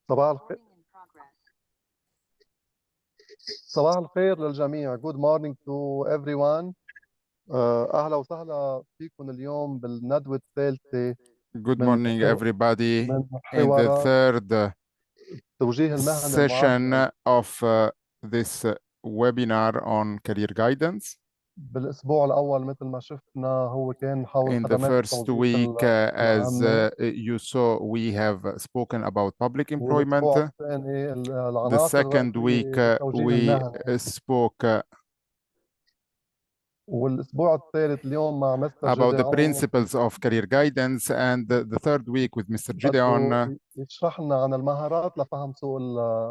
صباح الخير. صباح الخير للجميع. Good morning to everyone. أهلا وسهلا فيكم اليوم بالندوة الثالثة Good morning, everybody, من in the حوارات third توجيه المهن session المعدل of this webinar on career guidance. بالأسبوع الأول مثل ما شفنا هو كان حول In the خدمات first التوظيف week, as العامة. you saw, we have spoken about public employment. والأسبوع الثاني The العناصر second week, الرئيسية بالتوجيه we المهني. spoke والأسبوع الثالث اليوم مع مستر about the جدعان principles of career guidance, and the third week with Mr. Gideon, بده يشرح لنا عن المهارات لفهم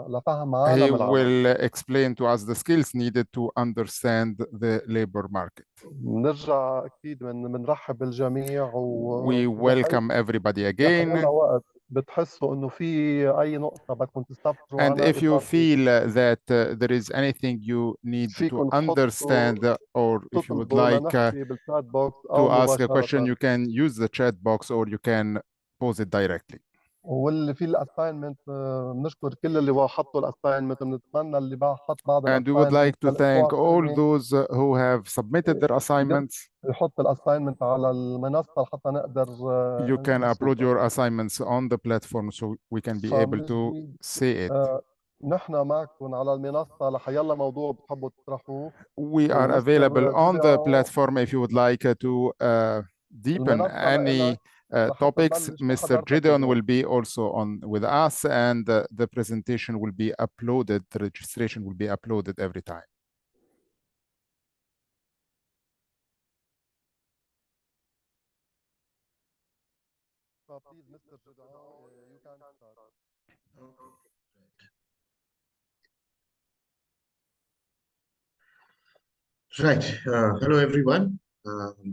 لفهم he عالم العمل. will explain to us the skills needed to understand the labor market. نرجع أكيد بنرحب بالجميع We welcome everybody again. وقت بتحسوا إنه في أي نقطة بدكم تستفسروا And عنها if you feel that there is anything you need to understand, or if you would like to ask a question, you can use the chat box or you can pose it directly. واللي في الاساينمنت بنشكر كل اللي حطوا الاساينمنت بنتمنى اللي حط بعض And we would like to thank all those who have submitted their assignments. يحط الاساينمنت على المنصه حتى نقدر You can upload your assignments on the platform so we can be able to see it. نحن معكم على المنصه لحيلا موضوع بتحبوا تطرحوه. We are available on the platform if you would like to deepen any topics. Mr. Gideon will be also on with us, and the presentation will be uploaded, the registration will be uploaded every time. So please, Mr. Gideon, you can start. Right. Hello, everyone.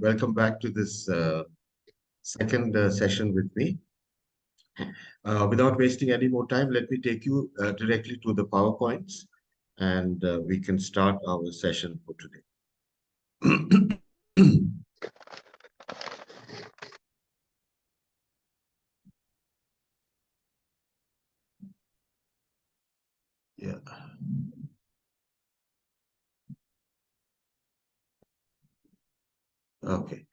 Welcome back to this second session with me. Without wasting any more time, let me take you directly to the PowerPoints, and we can start our session for today. Yeah. Okay.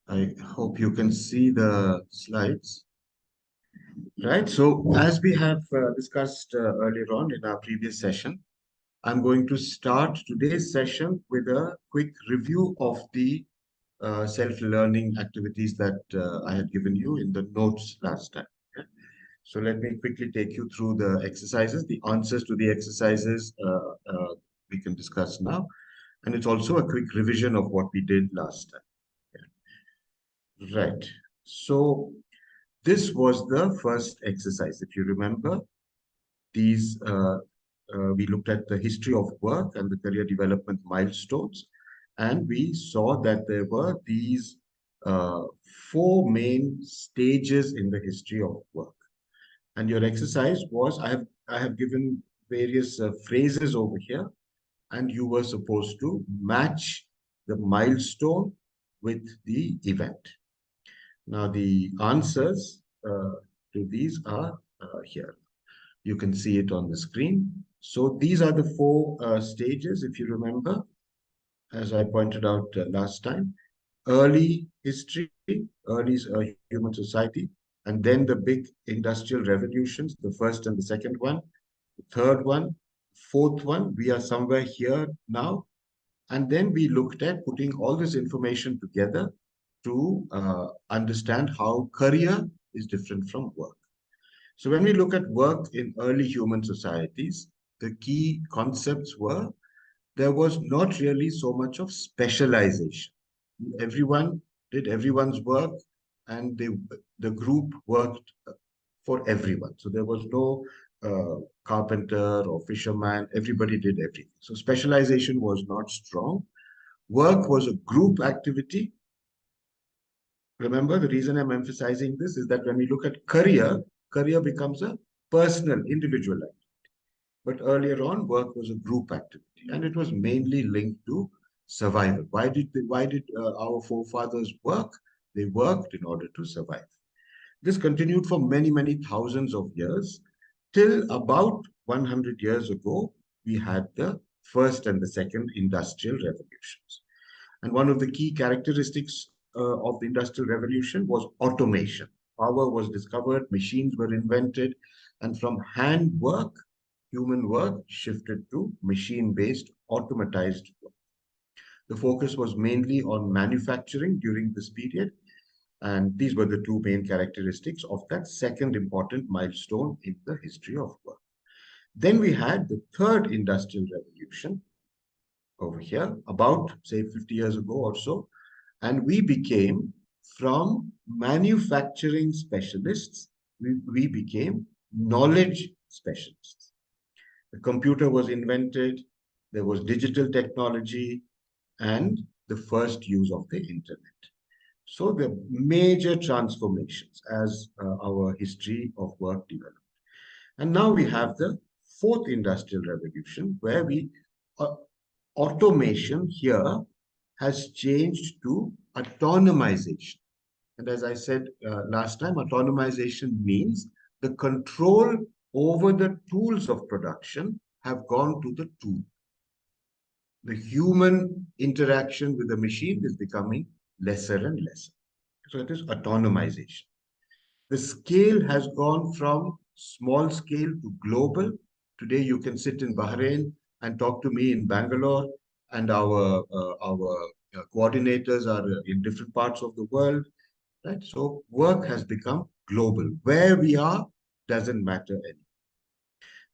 I hope you can see the slides. Right. So as we have discussed earlier on in our previous session, I'm going to start today's session with a quick review of the self-learning activities that I had given you in the notes last time. Okay? So let me quickly take you through the exercises. The answers to the exercises we can discuss now. And it's also a quick revision of what we did last time. Okay? Right. So this was the first exercise. If you remember, these we looked at the history of work and the career development milestones, and we saw that there were these four main stages in the history of work. And your exercise was, I have given various phrases over here, and you were supposed to match the milestone with the event. Now, the answers to these are here. You can see it on the screen. So these are the four stages, if you remember, as I pointed out last time. Early history, early human society, and then the big industrial revolutions, the first and the second one, the third one, fourth one, we are somewhere here now. And then we looked at putting all this information together to understand how career is different from work. So when we look at work in early human societies, the key concepts were there was not really so much of specialization. Everyone did everyone's work, and the group worked for everyone. So there was no carpenter or fisherman. Everybody did everything. So specialization was not strong. Work was a group activity. Remember, the reason I'm emphasizing this is that when we look at career, career becomes a personal, individual activity. But earlier on, work was a group activity, and it was mainly linked to survival. Why did our forefathers work? They worked in order to survive. This continued for many, many thousands of years. till about 100 years ago, we had the first and the second industrial revolutions. And one of the key characteristics of the Industrial Revolution was automation. Power was discovered, machines were invented, and from hand work, human work shifted to machine-based, automatized work. The focus was mainly on manufacturing during this period, and these were the two main characteristics of that second important milestone in the history of work. Then we had the third Industrial Revolution, over here, about, say, 50 years ago or so. And we became, from manufacturing specialists, we became knowledge specialists. The computer was invented, there was digital technology, and the first use of the internet. So the major transformations as our history of work developed. And now we have the fourth Industrial Revolution, where automation here has changed to autonomization. And as I said last time, autonomization means the control over the tools of production have gone to the tool. The human interaction with the machine is becoming lesser and lesser. So it is autonomization. The scale has gone from small scale to global. Today you can sit in Bahrain and talk to me in Bangalore, and our coordinators are in different parts of the world, right? So work has become global. Where we are doesn't matter anymore.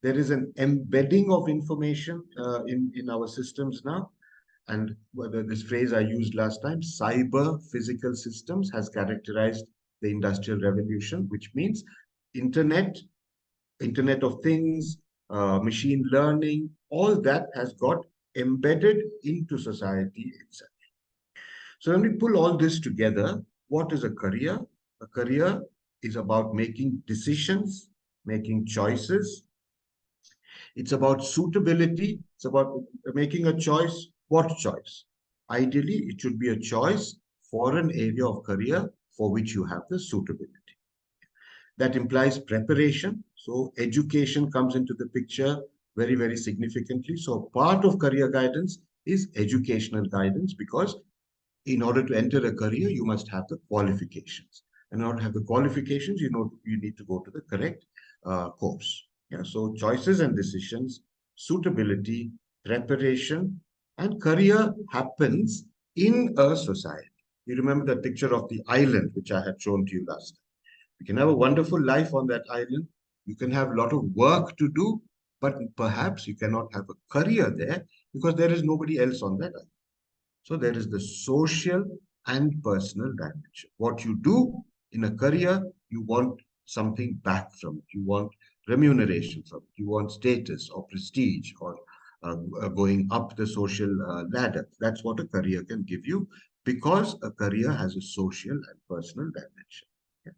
There is an embedding of information in our systems now, and whether this phrase I used last time, cyber physical systems, has characterized the Industrial Revolution, which means Internet of Things, machine learning, all that has got embedded into society itself. So when we pull all this together, what is a career? A career is about making decisions, making choices. It's about suitability. It's about making a choice. What choice? Ideally, it should be a choice for an area of career for which you have the suitability. That implies preparation. So education comes into the picture very, very significantly. So part of career guidance is educational guidance, because in order to enter a career, you must have the qualifications. And in order to have the qualifications, you need to go to the correct course. Yeah, so choices and decisions, suitability, preparation, and career happens in a society. You remember that picture of the island, which I had shown to you last time. You can have a wonderful life on that island. You can have a lot of work to do, but perhaps you cannot have a career there because there is nobody else on that island. So there is the social and personal dimension. What you do in a career, you want something back from it. You want remuneration from it. You want status or prestige or going up the social ladder. That's what a career can give you, because a career has a social and personal dimension. Yeah.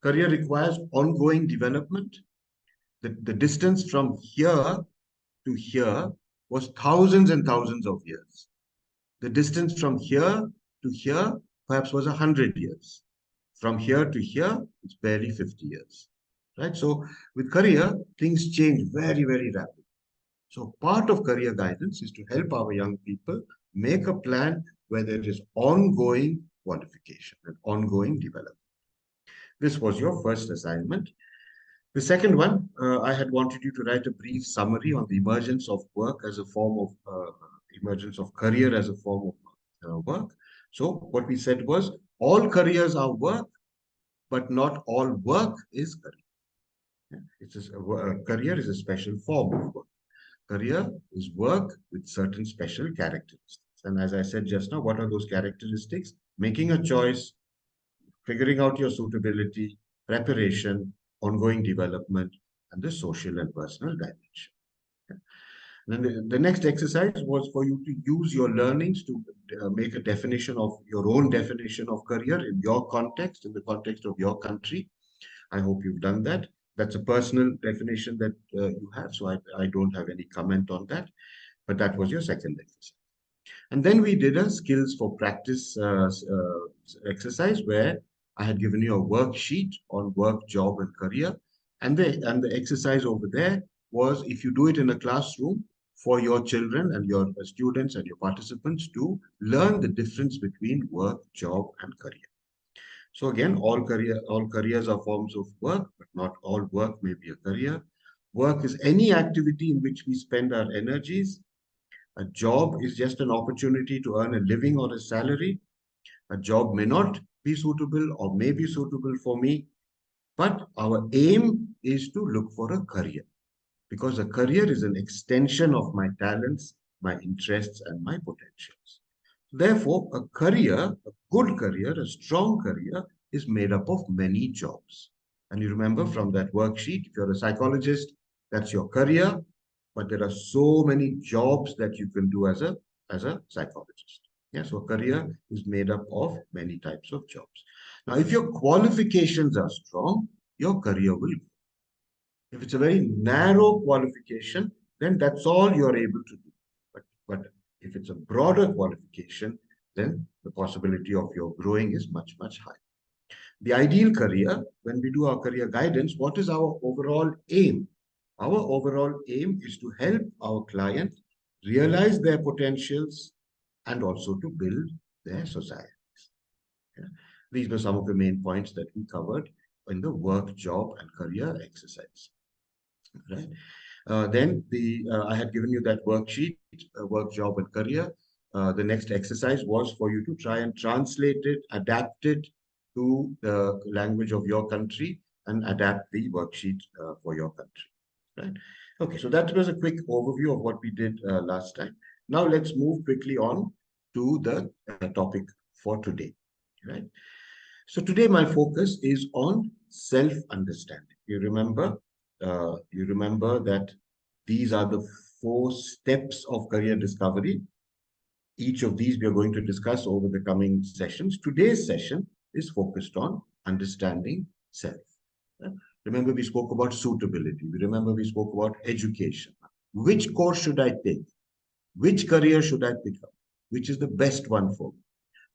Career requires ongoing development. The distance from here to here was thousands and thousands of years. The distance from here to here perhaps was 100 years. From here to here, it's barely 50 years. Right? So with career, things change very, very rapidly. So part of career guidance is to help our young people make a plan where there is ongoing qualification and ongoing development. This was your first assignment. The second one, I had wanted you to write a brief summary on the emergence of work as a form of, emergence of career as a form of work. So what we said was, all careers are work, but not all work is career. Career is a special form of work. Career is work with certain special characteristics. And as I said just now, what are those characteristics? Making a choice, figuring out your suitability, preparation, ongoing development, and the social and personal dimension. Then the next exercise was for you to use your learnings to make a definition of your own definition of career in your context, in the context of your country. I hope you've done that. That's a personal definition that you have, so I don't have any comment on that, but that was your second exercise. And then we did a skills for practice exercise where I had given you a worksheet on work, job, and career. And the exercise over there was, if you do it in a classroom, for your children and your students and your participants to learn the difference between work, job, and career. So again, all careers are forms of work, but not all work may be a career. Work is any activity in which we spend our energies. A job is just an opportunity to earn a living or a salary. A job may not be suitable or may be suitable for me, but our aim is to look for a career, because a career is an extension of my talents, my interests, and my potentials. Therefore, a good career, a strong career is made up of many jobs. And you remember from that worksheet, if you're a psychologist, that's your career, but there are so many jobs that you can do as a psychologist. Yeah, so a career is made up of many types of jobs. Now, if your qualifications are strong, your career will grow. If it's a very narrow qualification, then that's all you're able to do. But if it's a broader qualification, then the possibility of your growing is much, much higher. The ideal career, when we do our career guidance, what is our overall aim? Our overall aim is to help our client realize their potentials and also to build their societies. Yeah. These were some of the main points that we covered in the work, job, and career exercise. Right. Then I had given you that worksheet, work, job, and career. The next exercise was for you to try and translate it, adapt it to the language of your country, and adapt the worksheet for your country. Right. Okay, so that was a quick overview of what we did last time. Now let's move quickly on to the topic for today. Right. So today my focus is on self-understanding. You remember that these are the 4 steps of career discovery. Each of these we are going to discuss over the coming sessions. Today's session is focused on understanding self. Remember, we spoke about suitability. Remember, we spoke about education. Which course should I take? Which career should I pick up? Which is the best one for me?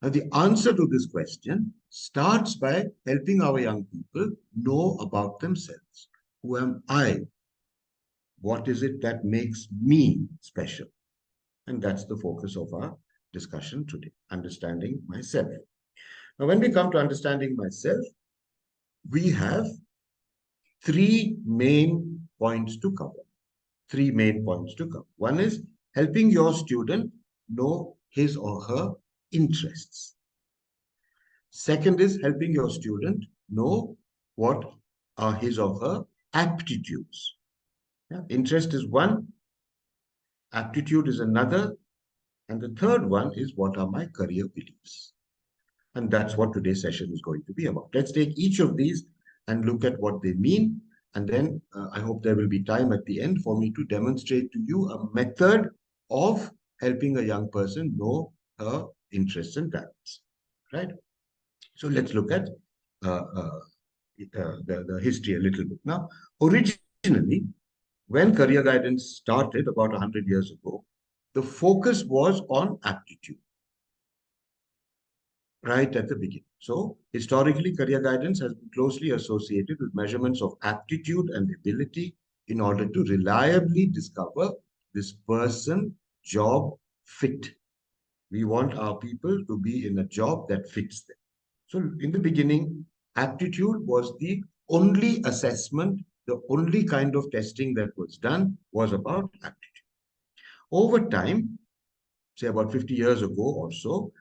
Now, the answer to this question starts by helping our young people know about themselves. Who am I? What is it that makes me special? And that's the focus of our discussion today, understanding myself. Now, when we come to understanding myself, we have 3 main points to cover. 3 main points to cover. One is helping your student know his or her interests. Second is helping your student know what are his or her aptitudes. Yeah. Interest is one, aptitude is another, and the third one is what are my career beliefs. And that's what today's session is going to be about. Let's take each of these and look at what they mean. And then I hope there will be time at the end for me to demonstrate to you a method of helping a young person know her interests and talents. Right? So let's look at the history a little bit. Now, originally, when career guidance started about 100 years ago, the focus was on aptitude right at the beginning. So historically, career guidance has been closely associated with measurements of aptitude and ability in order to reliably discover this person job fit. We want our people to be in a job that fits them. So in the beginning, aptitude was the only assessment, the only kind of testing that was done was about aptitude. Over time, say about 50 years ago or so,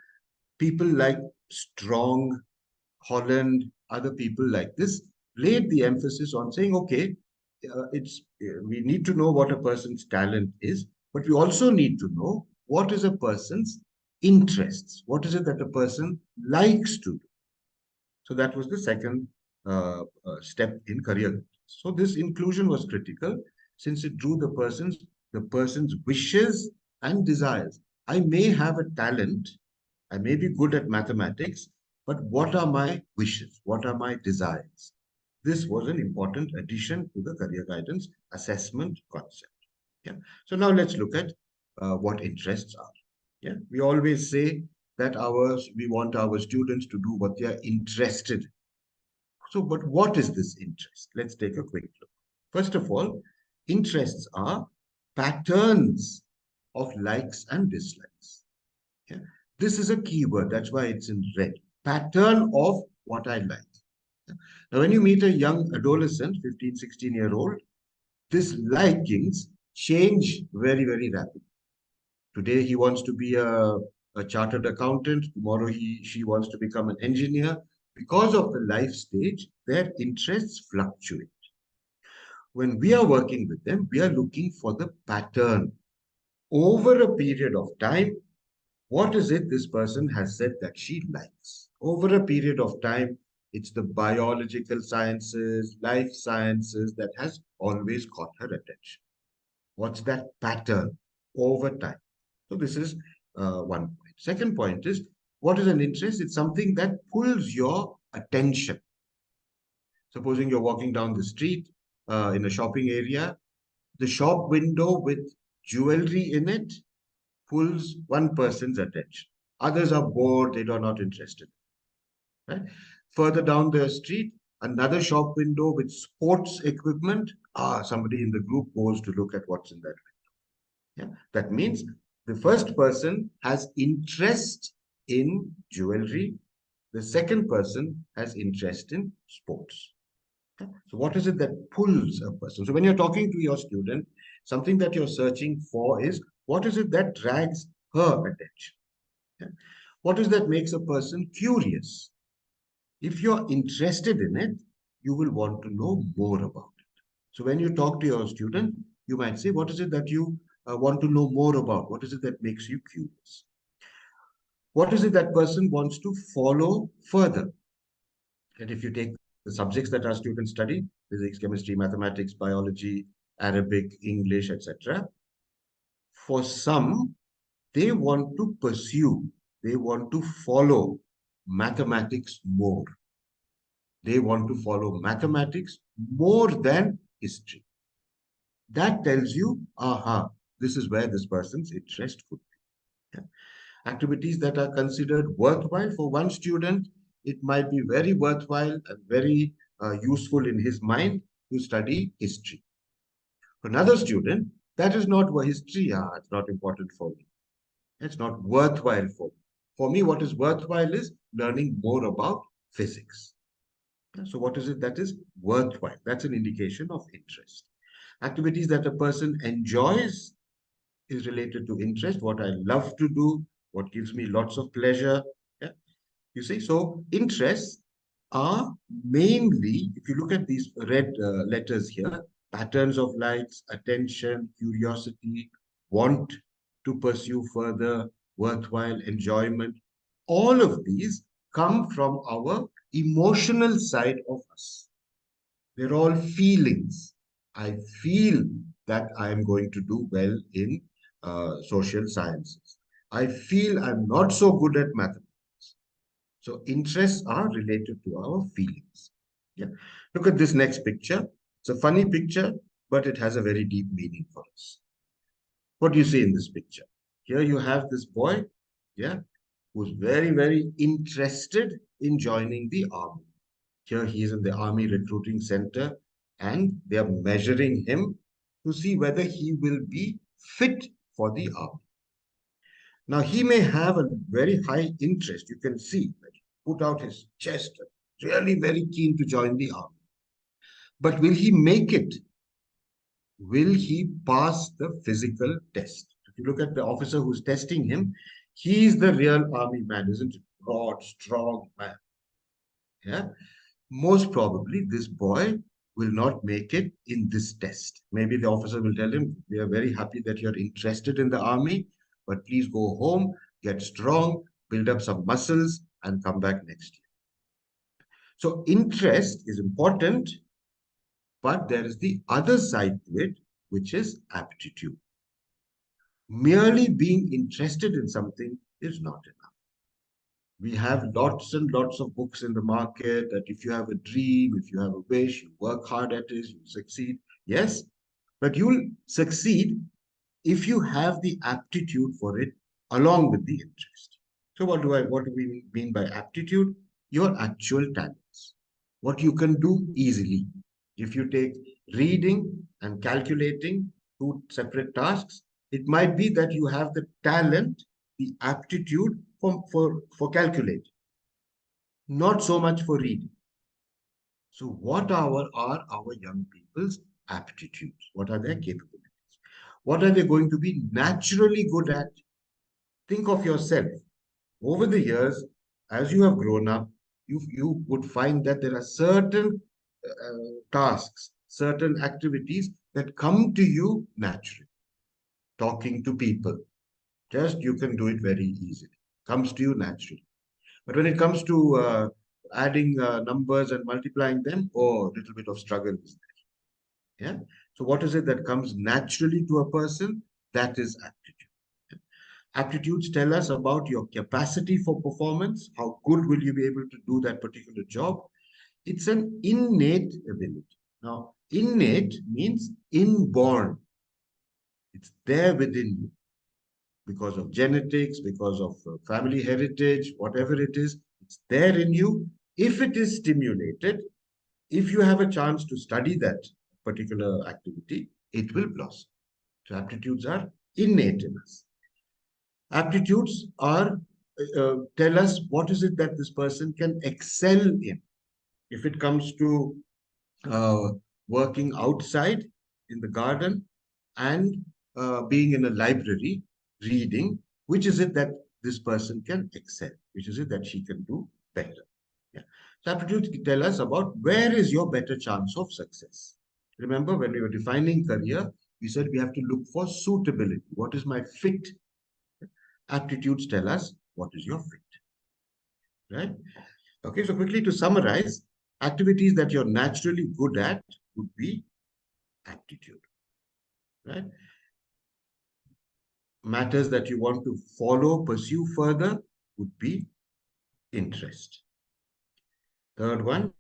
people like Strong, Holland, other people like this laid the emphasis on saying, okay, we need to know what a person's talent is, but we also need to know what is a person's interests. What is it that a person likes to do? So that was the second step in career. So this inclusion was critical since it drew the person's wishes and desires. I may have a talent, I may be good at mathematics, but what are my wishes? What are my desires? This was an important addition to the career guidance assessment concept. Yeah. So now let's look at what interests are. Yeah. We always say that we want our students to do what they are interested in. So, but what is this interest? Let's take a quick look. First of all, interests are patterns of likes and dislikes. Yeah? This is a keyword. That's why it's in red. Pattern of what I like. Yeah? Now, when you meet a young adolescent, 15, 16-year-old, these likings change very, very rapidly. Today, he wants to be a chartered accountant. Tomorrow, she wants to become an engineer. Because of the life stage, their interests fluctuate. When we are working with them, we are looking for the pattern. Over a period of time, what is it this person has said that she likes? Over a period of time, it's the biological sciences, life sciences that has always caught her attention. What's that pattern over time? So this is one point. Second point is, what is an interest? It's something that pulls your attention. Supposing you're walking down the street in a shopping area, the shop window with jewelry in it pulls one person's attention. Others are bored, they are not interested. Right? Further down the street, another shop window with sports equipment. Somebody in the group goes to look at what's in that window. Yeah? That means the first person has interest in jewelry. The second person has interest in sports. Okay? So what is it that pulls a person? So when you're talking to your student, something that you're searching for is, what is it that drags her attention? Okay? What is that makes a person curious? If you're interested in it, you will want to know more about it. So when you talk to your student, you might say, what is it that you want to know more about? What is it that makes you curious? What is it that person wants to follow further? And if you take the subjects that our students study, physics, chemistry, mathematics, biology, Arabic, English, etc., for some, they want to pursue, they want to follow mathematics more. They want to follow mathematics more than history. That tells you, this is where this person's interest could be. Yeah. Activities that are considered worthwhile for one student, it might be very worthwhile and very useful in his mind to study history. For another student, that is not what history are. It's not important for me. It's not worthwhile for me. For me, what is worthwhile is learning more about physics. So what is it that is worthwhile? That's an indication of interest. Activities that a person enjoys is related to interest, what I love to do, what gives me lots of pleasure. Yeah? You see, so interests are mainly, if you look at these red letters here, patterns of likes, attention, curiosity, want to pursue further, worthwhile, enjoyment. All of these come from our emotional side of us. They're all feelings. I feel that I am going to do well in social sciences. I feel I'm not so good at mathematics. So interests are related to our feelings. Yeah. Look at this next picture. It's a funny picture, but it has a very deep meaning for us. What do you see in this picture? Here you have this boy, yeah, who's very, very interested in joining the army. Here he is in the army recruiting center, and they are measuring him to see whether he will be fit for the army. Now, he may have a very high interest. You can see that he put out his chest, really very keen to join the army. But will he make it? Will he pass the physical test? If you look at the officer who's testing him, he's the real army man, isn't it? Broad, strong man. Yeah. Most probably, this boy will not make it in this test. Maybe the officer will tell him, we are very happy that you're interested in the army, but please go home, get strong, build up some muscles, and come back next year. So interest is important, but there is the other side to it, which is aptitude. Merely being interested in something is not enough. We have lots and lots of books in the market that if you have a dream, if you have a wish, you work hard at it, you succeed. Yes, but you'll succeed if you have the aptitude for it along with the interest. So what do we mean by aptitude? Your actual talents. what you can do easily. If you take reading and calculating, two separate tasks, it might be that you have the talent, the aptitude for calculating, not so much for reading. So what are our young people's aptitudes? What are their capabilities? What are they going to be naturally good at? Think of yourself. Over the years, as you have grown up, you would find that there are certain tasks, certain activities that come to you naturally. Talking to people, just you can do it very easily. Comes to you naturally. But when it comes to adding numbers and multiplying them, a little bit of struggle is there. Yeah. So what is it that comes naturally to a person? That is aptitude. Aptitudes tell us about your capacity for performance. How good will you be able to do that particular job? It's an innate ability. Now, innate means inborn. It's there within you because of genetics, because of family heritage, whatever it is, it's there in you. If it is stimulated, if you have a chance to study that particular activity, it will blossom. So aptitudes are innate in us. Aptitudes are tell us what is it that this person can excel in. If it comes to working outside in the garden and being in a library, reading, which is it that this person can excel? Which is it that she can do better? Yeah. So aptitudes tell us about where is your better chance of success. Remember, when we were defining career, we said we have to look for suitability. What is my fit? Aptitudes tell us what is your fit, right? Okay, so quickly to summarize, activities that you're naturally good at would be aptitude, right? Matters that you want to follow, pursue further would be interest. Third one,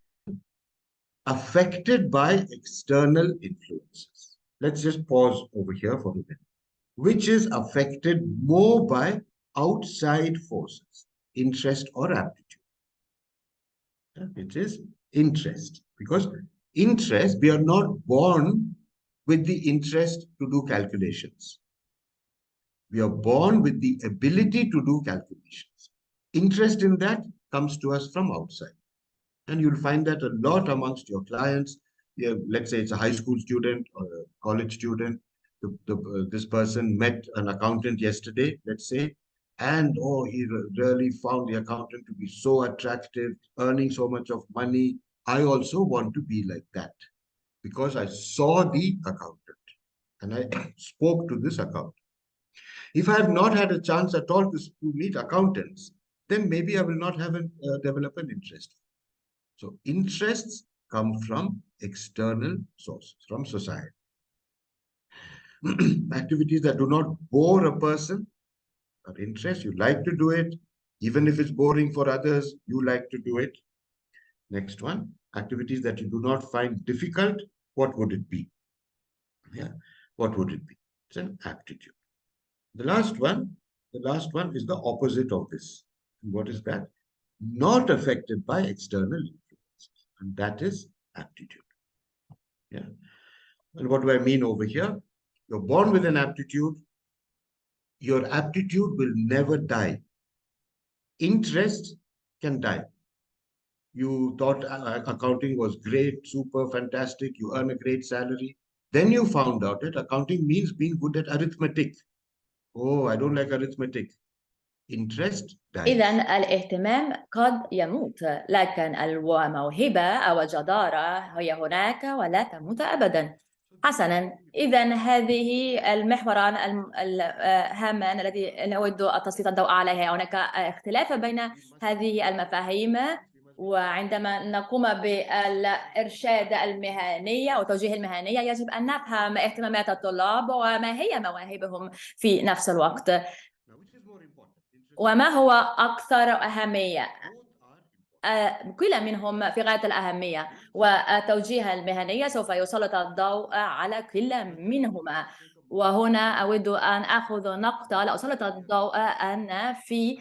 affected by external influences. Let's just pause over here for a minute. Which is affected more by outside forces, interest or aptitude? It is interest, because interest, we are not born with the interest to do calculations. We are born with the ability to do calculations. Interest in that comes to us from outside. And you'll find that a lot amongst your clients. Let's say it's a high school student or a college student. This person met an accountant yesterday, let's say, and he really found the accountant to be so attractive, earning so much of money. I also want to be like that because I saw the accountant and I spoke to this accountant. If I have not had a chance at all to meet accountants, then maybe I will not have develop an interest. So interests come from external sources, from society. Activities that do not bore a person are interests. You like to do it. Even if it's boring for others, you like to do it. Next one, activities that you do not find difficult. What would it be? Yeah, what would it be? It's an aptitude. The last one is the opposite of this. And what is that? Not affected by external influences. And that is aptitude. Yeah. And what do I mean over here? You're born with an aptitude. Your aptitude will never die. Interest can die. You thought accounting was great, super, fantastic. You earn a great salary. Then you found out that accounting means being good at arithmetic. Oh, I don't like arithmetic. Interest dies. إذن الاهتمام قد يموت، لكن الموهبة أو الجدارة هي هناك ولا تموت أبدا. حسنا، إذن هذه المحوران الهامان التي نود تسليط الضوء عليها. هناك اختلاف بين هذه المفاهيم، وعندما نقوم بالإرشاد المهني أو توجيه المهنية يجب أن نفهم اهتمامات الطلاب وما هي مواهبهم في نفس الوقت. وما هو أكثر أهمية؟ كلا منهم في غاية الأهمية، والتوجيه المهني سوف يسلط الضوء على كل منهما. وهنا أود أن أخذ نقطة لأسلط الضوء أن في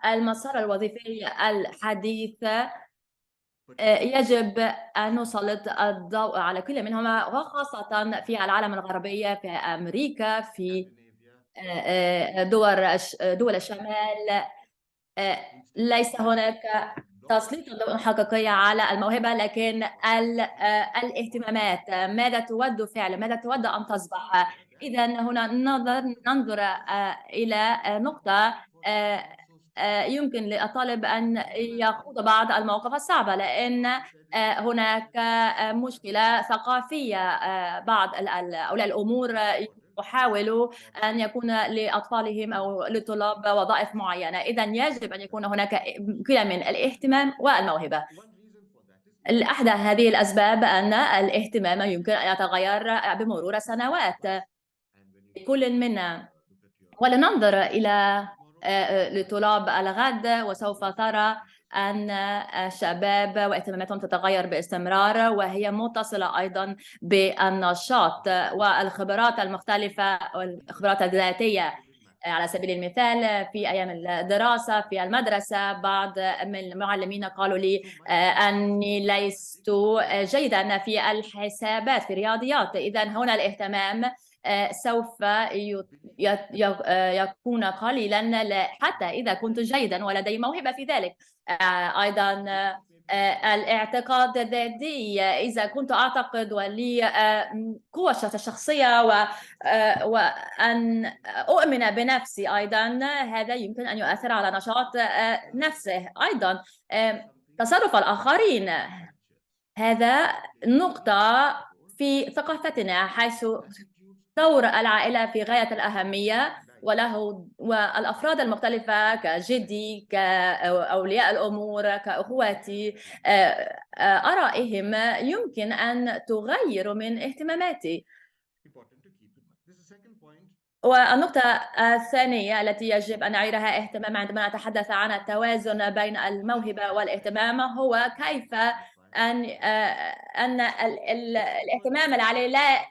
المسار الوظيفي الحديث يجب أن نسلط الضوء على كل منهما، وخاصة في العالم الغربي، في أمريكا، في دول الشمال. ليس هناك تسليط الضوء حقيقي على الموهبة، لكن الاهتمامات. ماذا تود فعل؟ ماذا تود أن تصبح؟ إذا هنا ننظر إلى نقطة يمكن للطالب أن يخوض بعض المواقف الصعبة، لأن هناك مشكلة ثقافية. بعض أولياء الأمور يحاولوا أن يكون لأطفالهم أو للطلاب وظائف معينة. إذا يجب أن يكون هناك كلا من الاهتمام والموهبة. أحد هذه الأسباب أن الاهتمام يمكن أن يتغير بمرور السنوات كل منا. ولننظر إلى لطلاب الغد، وسوف ترى أن الشباب واهتماماتهم تتغير باستمرار، وهي متصلة أيضا بالنشاط والخبرات المختلفة والخبرات الذاتية. على سبيل المثال في أيام الدراسة في المدرسة، بعض من المعلمين قالوا لي أني لست جيدا في الحسابات في الرياضيات. إذا هنا الاهتمام سوف يكون قليلا حتى إذا كنت جيدا ولدي موهبة في ذلك. أيضا الاعتقاد الذاتي، إذا كنت أعتقد ولي قوة شخصية وأن أؤمن بنفسي أيضا، هذا يمكن أن يؤثر على نشاط نفسه. أيضا تصرف الآخرين، هذا نقطة في ثقافتنا، حيث دور العائلة في غاية الأهمية، والأفراد المختلفة كجدي، كأولياء الأمور، كأخواتي، آرائهم يمكن أن تغير من اهتماماتي. والنقطة الثانية التي يجب أن نعيرها اهتمام عندما نتحدث عن التوازن بين الموهبة والاهتمام، هو كيف أن الاهتمام العالي لا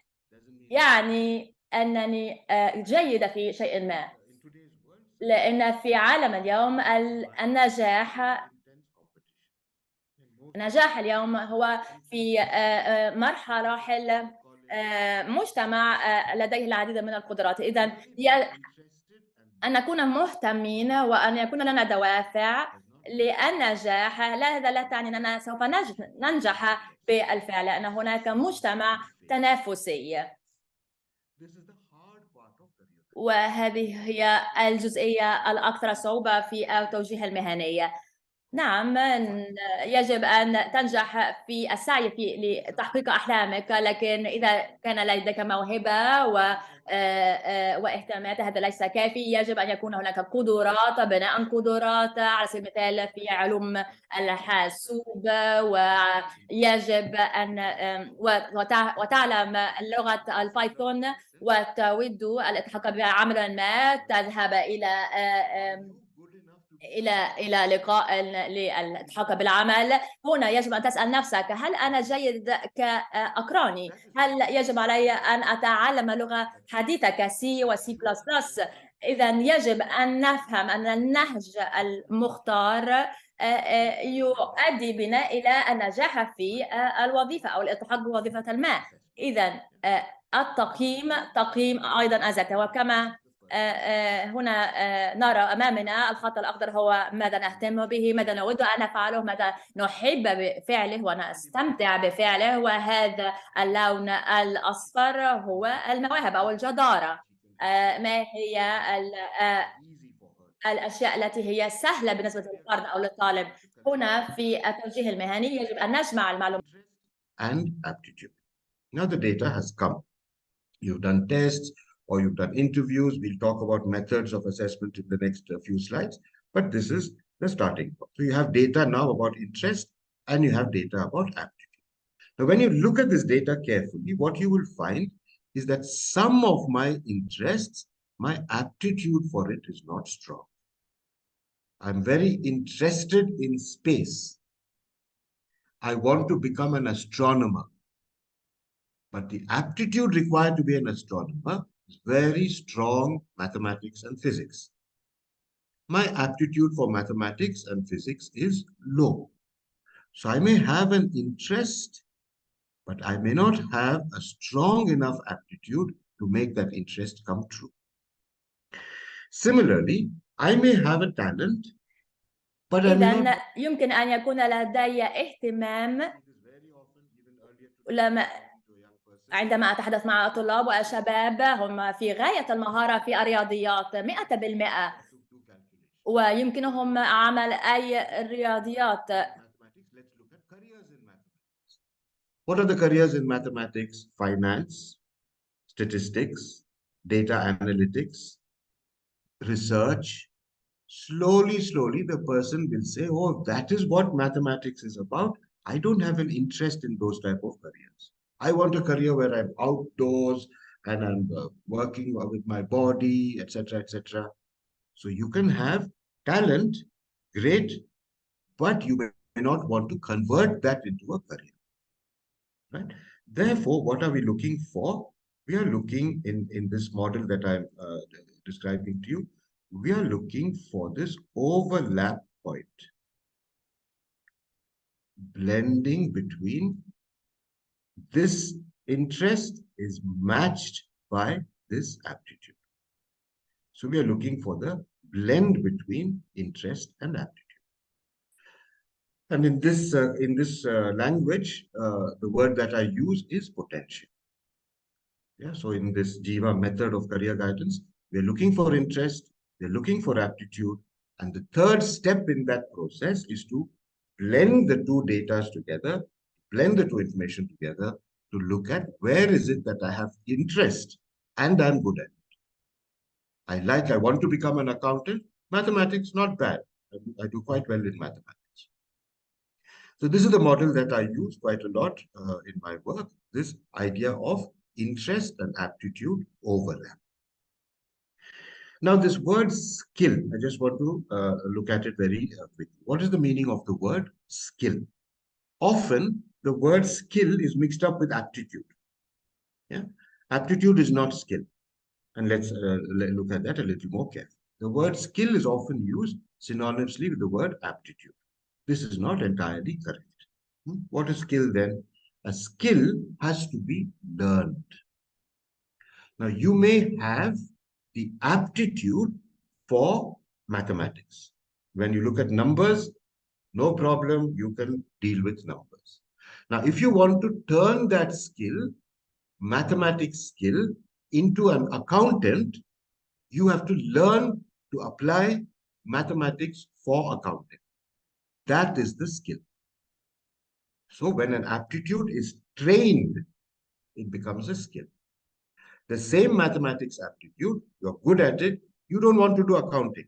يعني أنني جيدة في شيء ما، لأن في عالم اليوم النجاح اليوم هو في مراحل مجتمع لديه العديد من القدرات. إذا أن نكون مهتمين وأن يكون لنا دوافع للنجاح، هذا لا تعني أننا سوف ننجح بالفعل، لأن هناك مجتمع تنافسي، وهذه هي الجزئية الأكثر صعوبة في التوجيه المهني. نعم، يجب أن تنجح في السعي لتحقيق أحلامك، لكن إذا كان لديك موهبة واهتمامات هذا ليس كافي. يجب أن يكون هناك قدرات، بناء قدرات، على سبيل المثال في علوم الحاسوب، ويجب أن وتعلم لغة البايثون وتود الالتحاق بعمل ما، تذهب إلى لقاء للالتحاق بالعمل. هنا يجب أن تسأل نفسك: هل أنا جيد كأقراني؟ هل يجب علي أن أتعلم لغة حديثة كسي وسي بلس بلس؟ إذا يجب أن نفهم أن النهج المختار يؤدي بنا إلى النجاح في الوظيفة أو الالتحاق بوظيفة ما. إذا تقييم أيضا الذات. وكما هنا نرى أمامنا الخط الأخضر هو ماذا نهتم به، ماذا نود أن نفعله، ماذا نحب بفعله ونستمتع بفعله، وهذا اللون الأصفر هو المواهب أو الجدارة. ما هي الأشياء التي هي سهلة بالنسبة للفرد أو للطالب؟ هنا في التوجيه المهني يجب أن نجمع المعلومات and aptitude. Now the data has come. You've done tests or you've done interviews. We'll talk about methods of assessment in the next few slides, but this is the starting point. So you have data now about interest and you have data about aptitude. Now, when you look at this data carefully, what you will find is that some of my interests, my aptitude for it is not strong. I'm very interested in space. I want to become an astronomer. But the aptitude required to be an astronomer is very strong mathematics and physics. My aptitude for mathematics and physics is low. So I may have an interest, but I may not have a strong enough aptitude to make that interest come true. Similarly, I may have a talent, but I may إذن not... يمكن أن يكون لدي اهتمام عندما أتحدث مع طلاب وشباب هم في غاية المهارة في الرياضيات 100%، ويمكنهم عمل أي رياضيات. What are the careers in mathematics? Finance, statistics, data analytics, research. Slowly, the person will say, oh, that is what mathematics is about. I don't have an interest in those type of careers. I want a career where I'm outdoors and I'm working with my body, etc., etc. So you can have talent, great, but you may not want to convert that into a career. Right? Therefore, what are we looking for? We are looking in this model that I'm describing to you. We are looking for this overlap point. Blending between this interest is matched by this aptitude. So we are looking for the blend between interest and aptitude. And in this language, the word that I use is potential. Yeah, so in this Jiva method of career guidance, we're looking for interest, we're looking for aptitude, and the third step in that process is to blend the two data together, blend the two information together to look at where is it that I have interest and I'm good at it. I want to become an accountant. Mathematics, not bad. I do quite well in mathematics. So this is the model that I use quite a lot in my work, this idea of interest and aptitude overlap. Now, this word skill, I just want to look at it very quickly. What is the meaning of the word skill? Often, the word skill is mixed up with aptitude. Yeah? Aptitude is not skill. And let's look at that a little more carefully. The word skill is often used synonymously with the word aptitude. This is not entirely correct. What is skill then? A skill has to be learned. Now, you may have the aptitude for mathematics. When you look at numbers, no problem, you can deal with numbers. Now, if you want to turn that skill, mathematics skill, into an accountant, you have to learn to apply mathematics for accounting. That is the skill. So when an aptitude is trained, it becomes a skill. The same mathematics aptitude, you're good at it, you don't want to do accounting.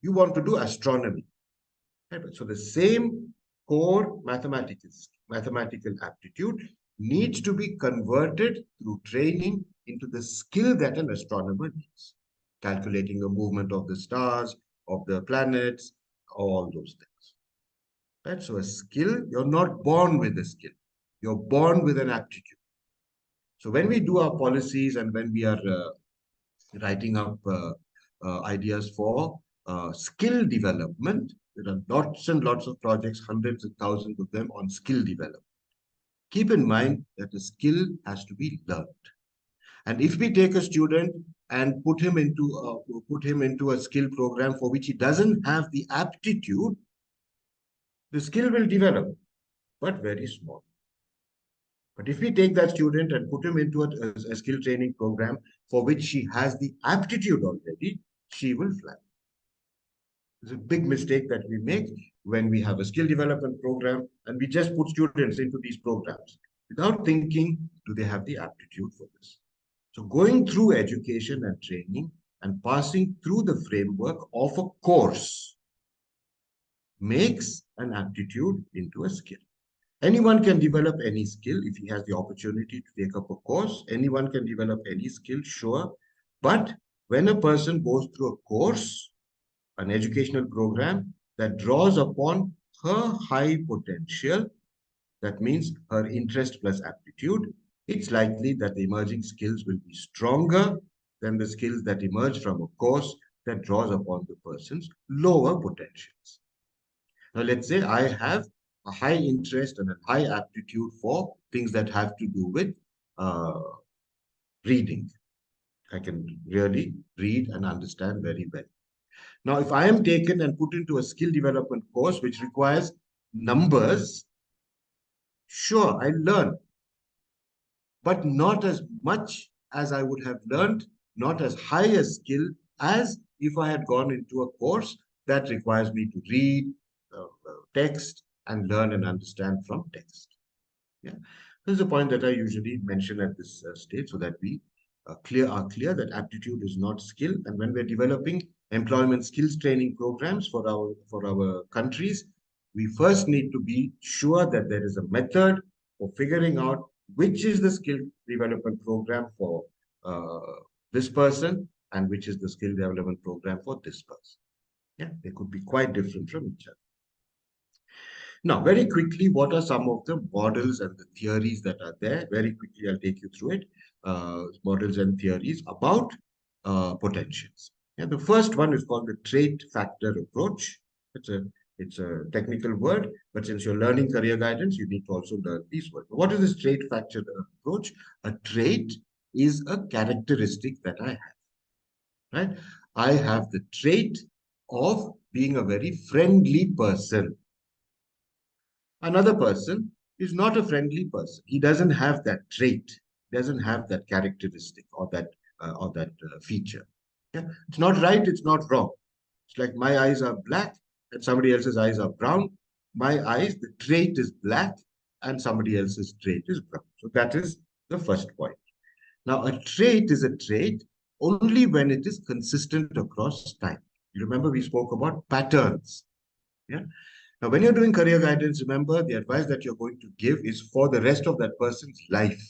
You want to do astronomy. Right? So the same core mathematical aptitude needs to be converted through training into the skill that an astronomer needs. Calculating the movement of the stars, of the planets, all those things. Right? So a skill, you're not born with a skill. You're born with an aptitude. So when we do our policies and when we are writing up ideas for skill development, there are lots and lots of projects, hundreds and thousands of them on skill development. Keep in mind that the skill has to be learned. And if we take a student and put him into a skill program for which he doesn't have the aptitude, the skill will develop, but very small. But if we take that student and put him into a skill training program for which she has the aptitude already, she will fly. It's a big mistake that we make when we have a skill development program and we just put students into these programs without thinking, do they have the aptitude for this? So going through education and training and passing through the framework of a course makes an aptitude into a skill. Anyone can develop any skill if he has the opportunity to take up a course. Anyone can develop any skill, sure. But when a person goes through a course, an educational program that draws upon her high potential, that means her interest plus aptitude, it's likely that the emerging skills will be stronger than the skills that emerge from a course that draws upon the person's lower potentials. Now, let's say I have a high interest and a high aptitude for things that have to do with reading. I can really read and understand very well. Now, if I am taken and put into a skill development course which requires numbers, sure, I learn, but not as much as I would have learned, not as high a skill as if I had gone into a course that requires me to read text and learn and understand from text. Yeah, this is a point that I usually mention at this stage, so that we are clear that aptitude is not skill. And when we're developing employment skills training programs for our countries, we first need to be sure that there is a method for figuring out which is the skill development program for this person and which is the skill development program for this person. Yeah, they could be quite different from each other. Now, very quickly, what are some of the models and the theories that are there? Very quickly, I'll take you through it. Models and theories about potentials. Yeah, the first one is called the trait factor approach. It's a technical word, but since you're learning career guidance, you need to also learn these words. What is this trait factor approach? A trait is a characteristic that I have, right? I have the trait of being a very friendly person. Another person is not a friendly person. He doesn't have that trait, doesn't have that characteristic or that feature. Yeah, it's not right, it's not wrong. It's like my eyes are black and somebody else's eyes are brown. My eyes, the trait is black and somebody else's trait is brown. So that is the first point. Now, a trait is a trait only when it is consistent across time. You remember we spoke about patterns. Yeah. Now, when you're doing career guidance, remember the advice that you're going to give is for the rest of that person's life.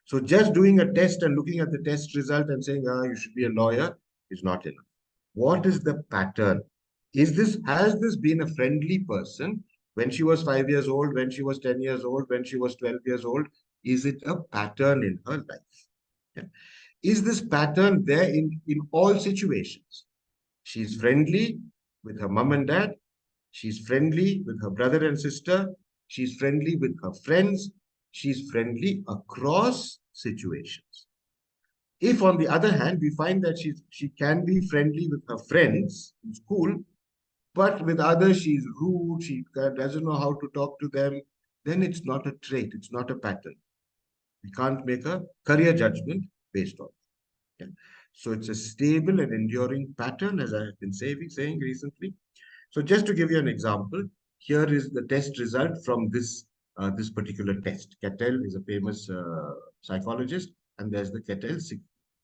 So just doing a test and looking at the test result and saying, you should be a lawyer is not enough. What is the pattern? Has this been a friendly person when she was 5 years old, when she was 10 years old, when she was 12 years old? Is it a pattern in her life? Yeah. Is this pattern there in all situations? She's friendly with her mom and dad. She's friendly with her brother and sister. She's friendly with her friends. She's friendly across situations. If, on the other hand, we find that she can be friendly with her friends in school, but with others she's rude, she doesn't know how to talk to them, then it's not a trait, it's not a pattern. We can't make a career judgment based on it. Okay? So it's a stable and enduring pattern, as I have been saying recently. So just to give you an example, here is the test result from this particular test. Cattell is a famous psychologist, and there's the Cattell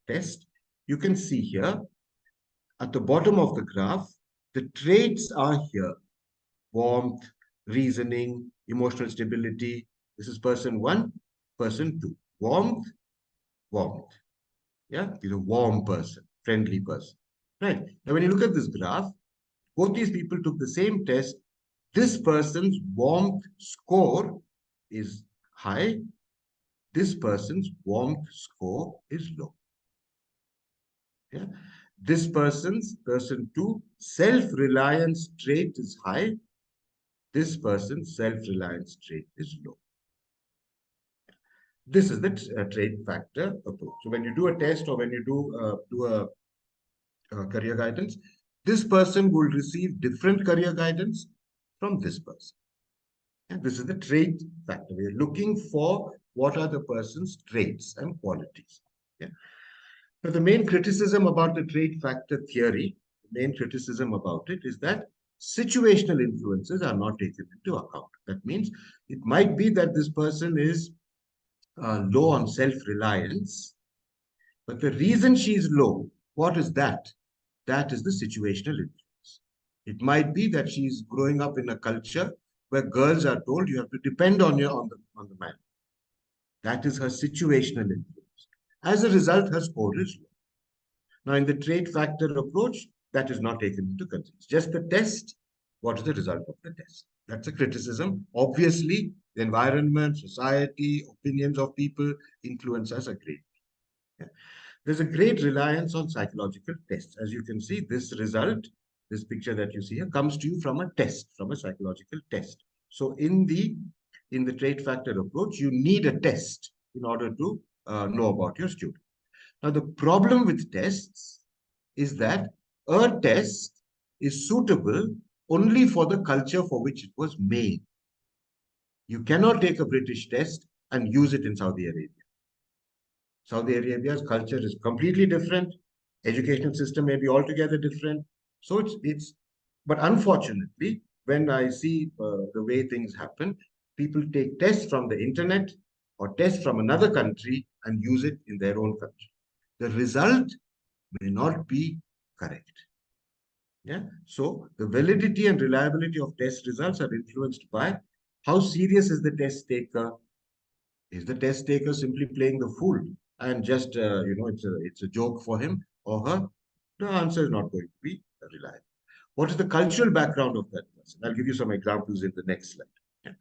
test. You can see here at the bottom of the graph, the traits are here: warmth, reasoning, emotional stability. This is person 1, person 2. Warmth. Yeah, he's a warm person, friendly person. Right. Now, when you look at this graph, both these people took the same test. This person's warmth score is high. This person's warmth score is low. Yeah. This person 2, self-reliance trait is high. This person's self-reliance trait is low. This is the trait factor approach. So when you do a test or when you do a career guidance, this person will receive different career guidance from this person. And this is the trait factor. We are looking for what are the person's traits and qualities. Yeah. Now, the main criticism about the trait factor theory, the main criticism about it is that situational influences are not taken into account. That means it might be that this person is low on self-reliance, but the reason she is low, what is that? That is the situational influence. It might be that she's growing up in a culture where girls are told you have to depend on the man. That is her situational influence. As a result, her score is low. Now, in the trait factor approach, that is not taken into consideration. Just the test. What is the result of the test? That's a criticism. Obviously, the environment, society, opinions of people influence us a great deal. Yeah. There's a great reliance on psychological tests. As you can see, this result, this picture that you see here, comes to you from a test, from a psychological test. So in the trait factor approach, you need a test in order to know about your student. Now, the problem with tests is that a test is suitable only for the culture for which it was made. You cannot take a British test and use it in Saudi Arabia. Saudi Arabia's culture is completely different. Educational system may be altogether different. So but unfortunately, when I see the way things happen, people take tests from the internet or tests from another country and use it in their own country. The result may not be correct. Yeah. So the validity and reliability of test results are influenced by how serious is the test taker. Is the test taker simply playing the fool and just it's a joke for him or her? The answer is not going to be reliable. What is the cultural background of that person? I'll give you some examples in the next slide. Yeah.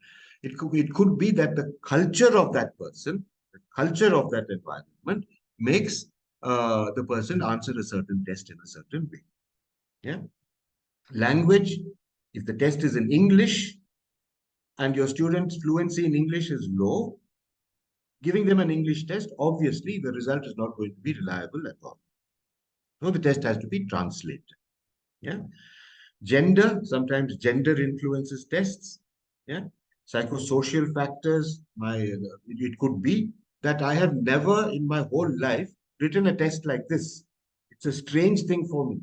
It could be that the culture of that person, the culture of that environment makes the person answer a certain test in a certain way. Yeah. Language, if the test is in English and your student's fluency in English is low, giving them an English test, obviously the result is not going to be reliable at all. So the test has to be translated. Yeah. Gender, sometimes gender influences tests. Yeah. Psychosocial factors, it could be that I have never in my whole life written a test like this. It's a strange thing for me.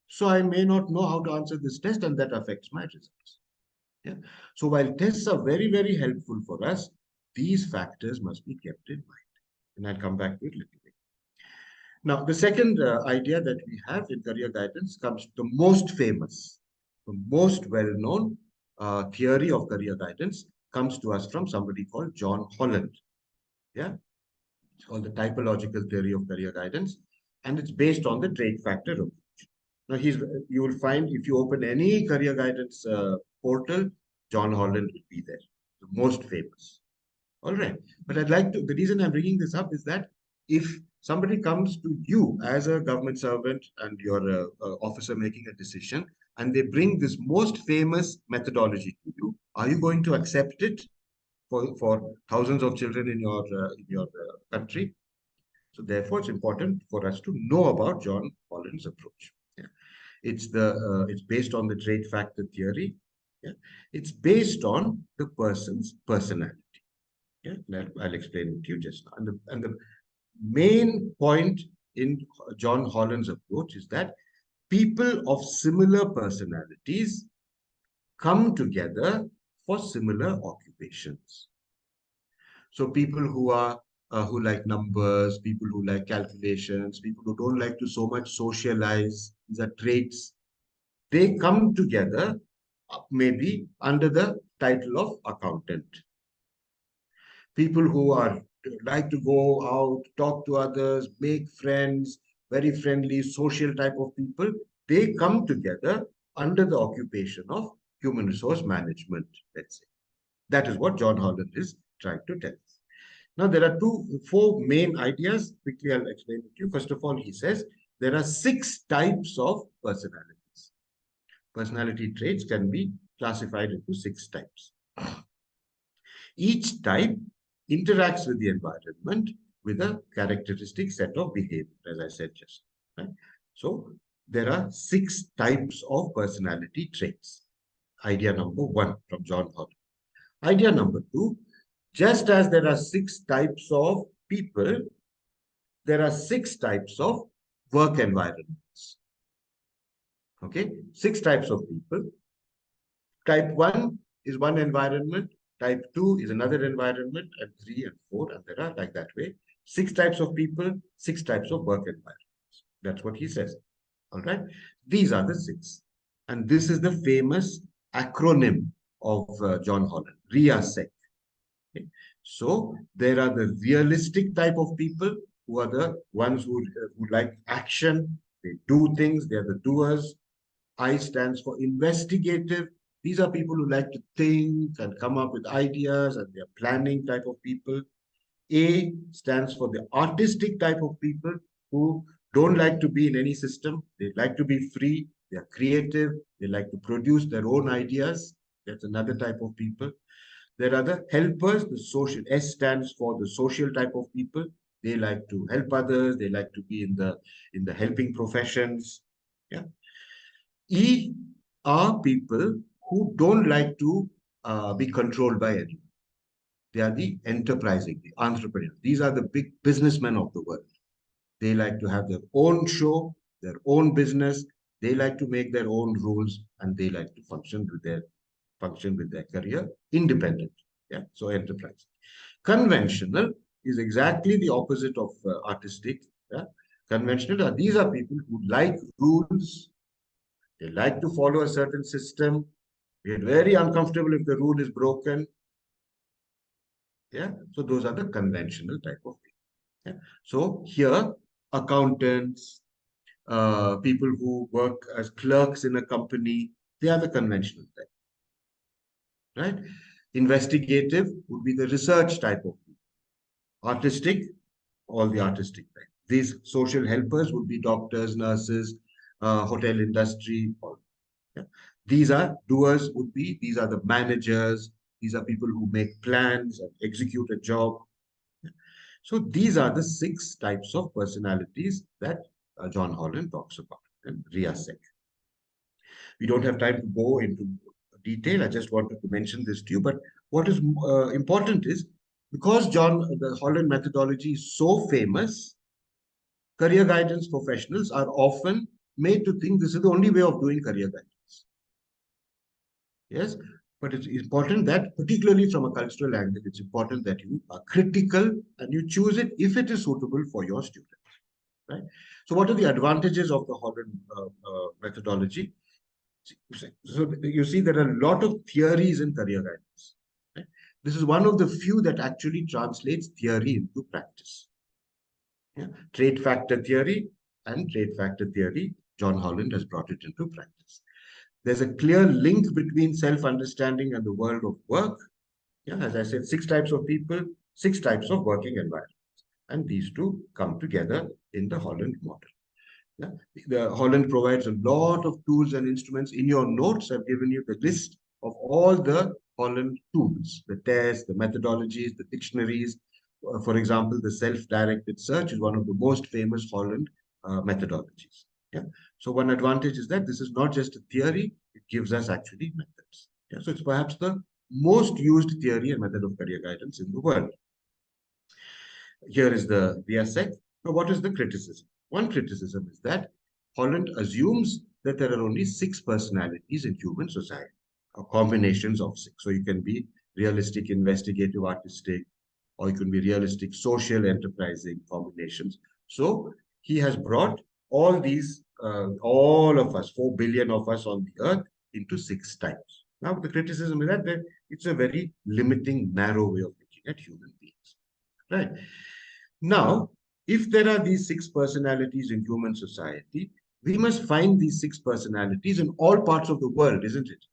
So I may not know how to answer this test, and that affects my results. Yeah. So while tests are very, very helpful for us, these factors must be kept in mind. And I'll come back to it a little bit. Now, the second idea that we have in career guidance comes the most famous, the most well-known theory of career guidance comes to us from somebody called John Holland. Yeah. It's called the typological theory of career guidance, and it's based on the trait factor approach. Now, you will find if you open any career guidance portal, John Holland will be there, the most famous. All right. But the reason I'm bringing this up is that if somebody comes to you as a government servant and you're an officer making a decision, and they bring this most famous methodology to you, are you going to accept it for thousands of children in your country? So therefore, it's important for us to know about John Holland's approach. Yeah. It's based on the trait factor theory. Yeah. It's based on the person's personality. Yeah. I'll explain it to you just now. And the main point in John Holland's approach is that people of similar personalities come together for similar occupations. So people who like numbers, people who like calculations, people who don't like to so much socialize, these are traits. They come together maybe under the title of accountant. People who like to go out, talk to others, make friends, very friendly, social type of people, they come together under the occupation of human resource management, let's say. That is what John Holland is trying to tell us. Now, there are four main ideas. Quickly, I'll explain it to you. First of all, he says there are 6 types of personalities. Personality traits can be classified into 6 types. Each type interacts with the environment with a characteristic set of behavior, as I said just now. Right? So there are 6 types of personality traits. Idea number 1 from John Holland. Idea number 2, just as there are 6 types of people, there are 6 types of work environments. Okay, 6 types of people. Type 1 is one environment. Type 2 is another environment, and 3 and 4, and there are like that way. 6 types of people, 6 types of work environments. That's what he says. All right. These are the 6. And this is the famous acronym of John Holland, RIASEC. Okay. So there are the realistic type of people who are the ones who like action. They do things. They are the doers. I stands for investigative. These are people who like to think and come up with ideas, and they are planning type of people. A stands for the artistic type of people who don't like to be in any system. They like to be free. They are creative. They like to produce their own ideas. That's another type of people. There are the helpers, the social. S stands for the social type of people. They like to help others. They like to be in the helping professions. Yeah. E are people who don't like to be controlled by anyone. They are the enterprising, the entrepreneurs. These are the big businessmen of the world. They like to have their own show, their own business. They like to make their own rules, and they like to function with their career independent. Yeah, so enterprise. Conventional is exactly the opposite of artistic. Yeah? Conventional these are people who like rules. They like to follow a certain system. We get very uncomfortable if the rule is broken. Yeah, so those are the conventional type of people. Yeah? So here, accountants, people who work as clerks in a company, they are the conventional type. Right? Investigative would be the research type of people. Artistic, all the artistic type. These social helpers would be doctors, nurses, hotel industry. All. Yeah. These are doers these are the managers. These are people who make plans and execute a job. Yeah. So these are the 6 types of personalities that John Holland talks about in RIASEC. We don't have time to go into detail. I just wanted to mention this to you. But what is important is, because the Holland methodology is so famous, career guidance professionals are often made to think this is the only way of doing career guidance. Yes, but it's important that, particularly from a cultural angle, it's important that you are critical and you choose it if it is suitable for your students. Right? So what are the advantages of the Holland methodology? So you see, there are a lot of theories in career guidance. Right? This is one of the few that actually translates theory into practice. Yeah? Trait factor theory and trait factor theory, John Holland has brought it into practice. There's a clear link between self-understanding and the world of work. Yeah, as I said, 6 types of people, 6 types of working environments. And these two come together in the Holland model. Yeah. The Holland provides a lot of tools and instruments. In your notes, I've given you the list of all the Holland tools, the tests, the methodologies, the dictionaries. For example, the self-directed search is one of the most famous Holland methodologies. Yeah. So one advantage is that this is not just a theory, it gives us actually methods. Yeah. So it's perhaps the most used theory and method of career guidance in the world. Here is the RIASEC. Now, what is the criticism? One criticism is that Holland assumes that there are only 6 personalities in human society, or combinations of 6. So you can be realistic, investigative, artistic, or you can be realistic, social, enterprising combinations. So he has brought all these, all of us, 4 billion of us on the earth, into 6 types. Now, the criticism is that it's a very limiting, narrow way of looking at human beings. Right? Now, if there are these 6 personalities in human society, we must find these 6 personalities in all parts of the world, isn't it?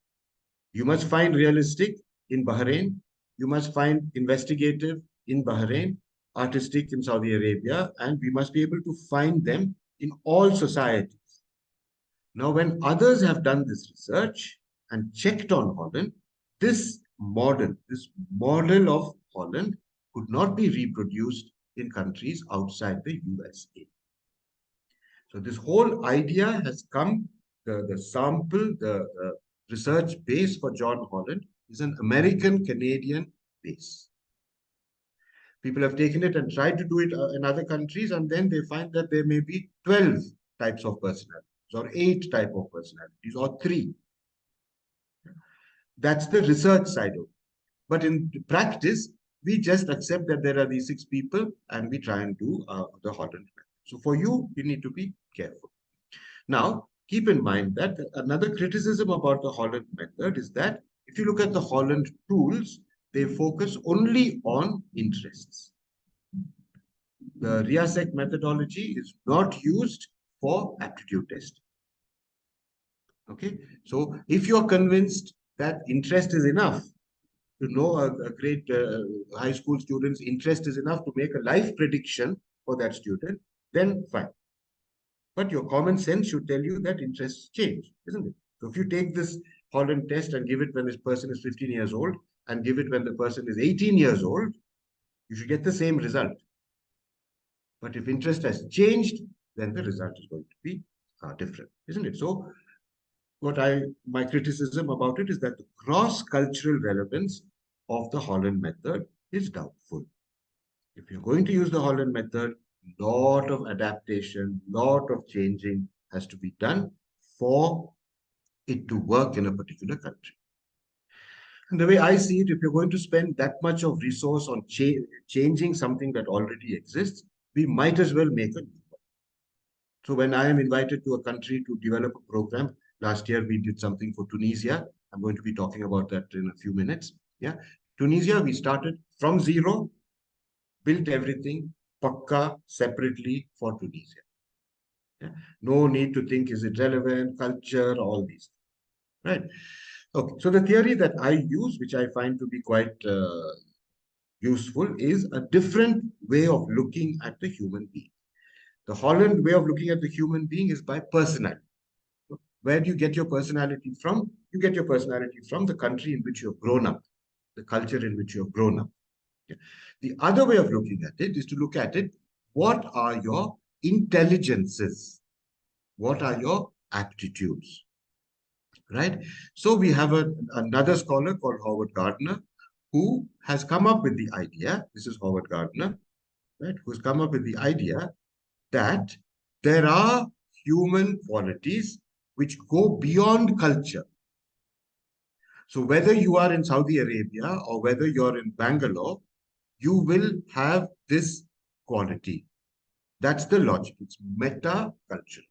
You must find realistic in Bahrain. You must find investigative in Bahrain, artistic in Saudi Arabia, and we must be able to find them in all societies. Now, when others have done this research and checked on Holland, this model of Holland could not be reproduced in countries outside the USA. So this whole idea has come, the sample, the research base for John Holland is an American-Canadian base. People have taken it and tried to do it in other countries, and then they find that there may be 12 types of personalities, or 8 types of personalities, or 3. That's the research side of it. But in practice, we just accept that there are these 6 people and we try and do the Holland method. So for you, you need to be careful. Now, keep in mind that another criticism about the Holland method is that if you look at the Holland tools, they focus only on interests. The RIASEC methodology is not used for aptitude testing. Okay, so if you're convinced that interest is enough, to know a great high school student's interest is enough to make a life prediction for that student, then fine. But your common sense should tell you that interests change, isn't it? So if you take this Holland test and give it when this person is 15 years old and give it when the person is 18 years old, you should get the same result. But if interest has changed, then the result is going to be different, isn't it? So my criticism about it is that the cross-cultural relevance of the Holland method is doubtful. If you're going to use the Holland method, lot of adaptation, lot of changing has to be done for it to work in a particular country. And the way I see it, if you're going to spend that much of resource on changing something that already exists, we might as well make a new one. So when I am invited to a country to develop a program, last year we did something for Tunisia. I'm going to be talking about that in a few minutes. Yeah, Tunisia, we started from zero, built everything, pakka, separately for Tunisia. Yeah? No need to think, is it relevant, culture, all these, right? Okay, so the theory that I use, which I find to be quite useful, is a different way of looking at the human being. The Holland way of looking at the human being is by personality. Where do you get your personality from? You get your personality from the country in which you've grown up, the culture in which you've grown up. Okay. The other way of looking at it is to look at it, what are your intelligences? What are your aptitudes? Right? So we have another scholar called Howard Gardner who has come up with the idea, this is Howard Gardner, right? Who's come up with the idea that there are human qualities which go beyond culture. So whether you are in Saudi Arabia or whether you're in Bangalore, you will have this quality. That's the logic. It's meta-cultural.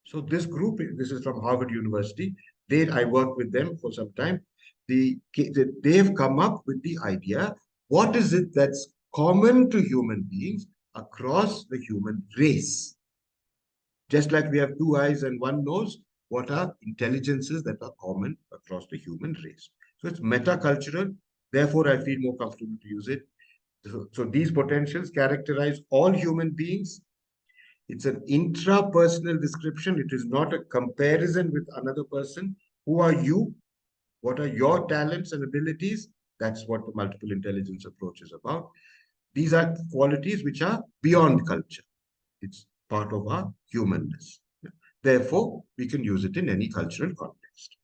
So this group, this is from Harvard University. I worked with them for some time. They have come up with the idea, what is it that's common to human beings across the human race? Just like we have 2 eyes and 1 nose, what are intelligences that are common across the human race? So it's metacultural. Therefore, I feel more comfortable to use it. So these potentials characterize all human beings. It's an intrapersonal description. It is not a comparison with another person. Who are you? What are your talents and abilities? That's what the multiple intelligence approach is about. These are qualities which are beyond culture. It's part of our humanness. Therefore, we can use it in any cultural context.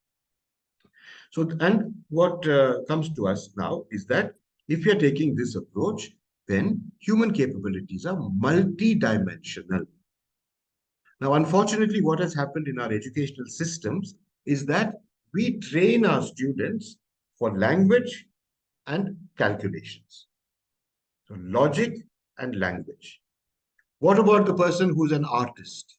So, and what comes to us now is that if you're taking this approach, then human capabilities are multidimensional. Now, unfortunately, what has happened in our educational systems is that we train our students for language and calculations. So logic and language. What about the person who's an artist?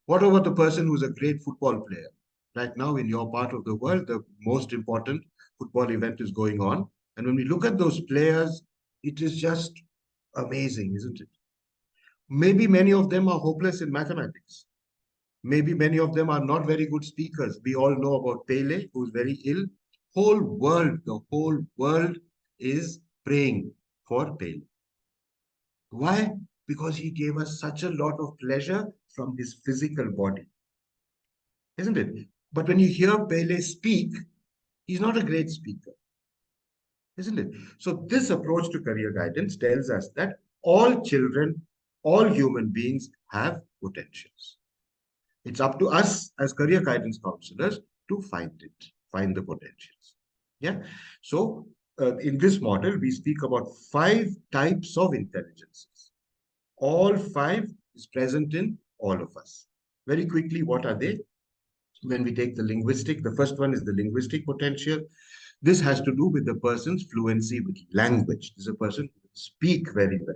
What about the person who's a great football player? Right now, in your part of the world, the most important football event is going on. And when we look at those players, it is just amazing, isn't it? Maybe many of them are hopeless in mathematics. Maybe many of them are not very good speakers. We all know about Pele, who's very ill. The whole world is praying for Pele. Why? Because he gave us such a lot of pleasure from his physical body. Isn't it? But when you hear Pele speak, he's not a great speaker. Isn't it? So this approach to career guidance tells us that all children, all human beings have potentials. It's up to us as career guidance counselors to find the potentials. Yeah. So in this model, we speak about 5 types of intelligences. All 5 is present in all of us. Very quickly, what are they? When we take the linguistic, the first one is the linguistic potential. This has to do with the person's fluency with language. This is a person who can speak very well.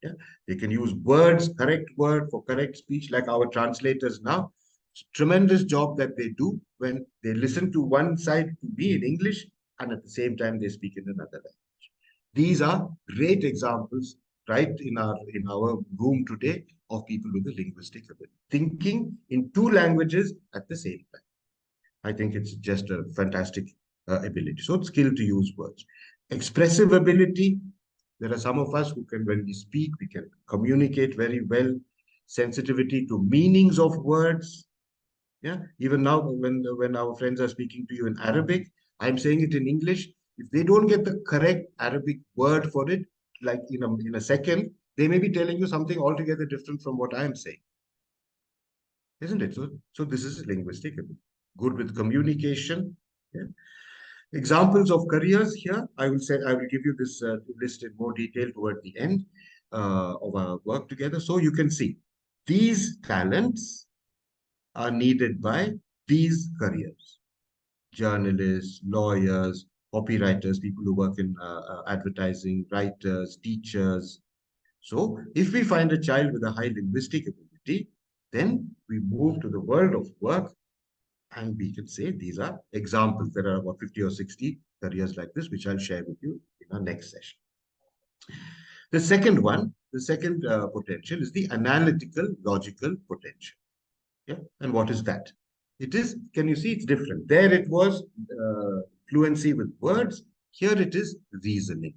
Yeah? They can use words, correct word for correct speech, like our translators now. It's a tremendous job that they do when they listen to one side to me in English and at the same time they speak in another language. These are great examples right in our room today of people with a linguistic ability, thinking in 2 languages at the same time. I think it's just a fantastic ability. So it's skill to use words. Expressive ability. There are some of us who can, when we speak, we can communicate very well. Sensitivity to meanings of words. Yeah, even now when our friends are speaking to you in Arabic, I'm saying it in English. If they don't get the correct Arabic word for it, like in a second, they may be telling you something altogether different from what I'm saying. Isn't it? So this is linguistic ability. Good with communication. Yeah. Examples of careers here. I will give you this list in more detail toward the end of our work together. So you can see these talents are needed by these careers: journalists, lawyers, copywriters, people who work in advertising, writers, teachers. So if we find a child with a high linguistic ability, then we move to the world of work, and we can say these are examples. There are about 50 or 60 careers like this, which I'll share with you in our next session. The second one, the second potential is the analytical logical potential. Yeah. And what is that? It is, can you see it's different? There it was fluency with words. Here it is reasoning.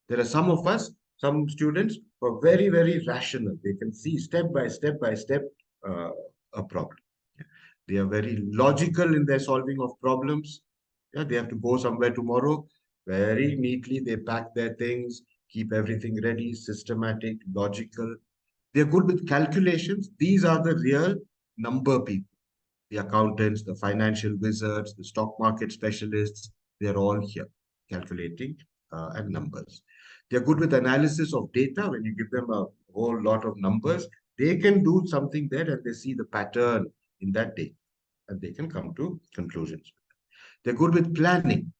There are some of us, some students who are very, very rational. They can see step by step a problem. Yeah. They are very logical in their solving of problems. Yeah, they have to go somewhere tomorrow. Very neatly, they pack their things, keep everything ready, systematic, logical. They're good with calculations. These are the real number people. The accountants, the financial wizards, the stock market specialists, they're all here calculating and numbers. They're good with analysis of data. When you give them a whole lot of numbers, they can do something there and they see the pattern in that data and they can come to conclusions. They're good with planning.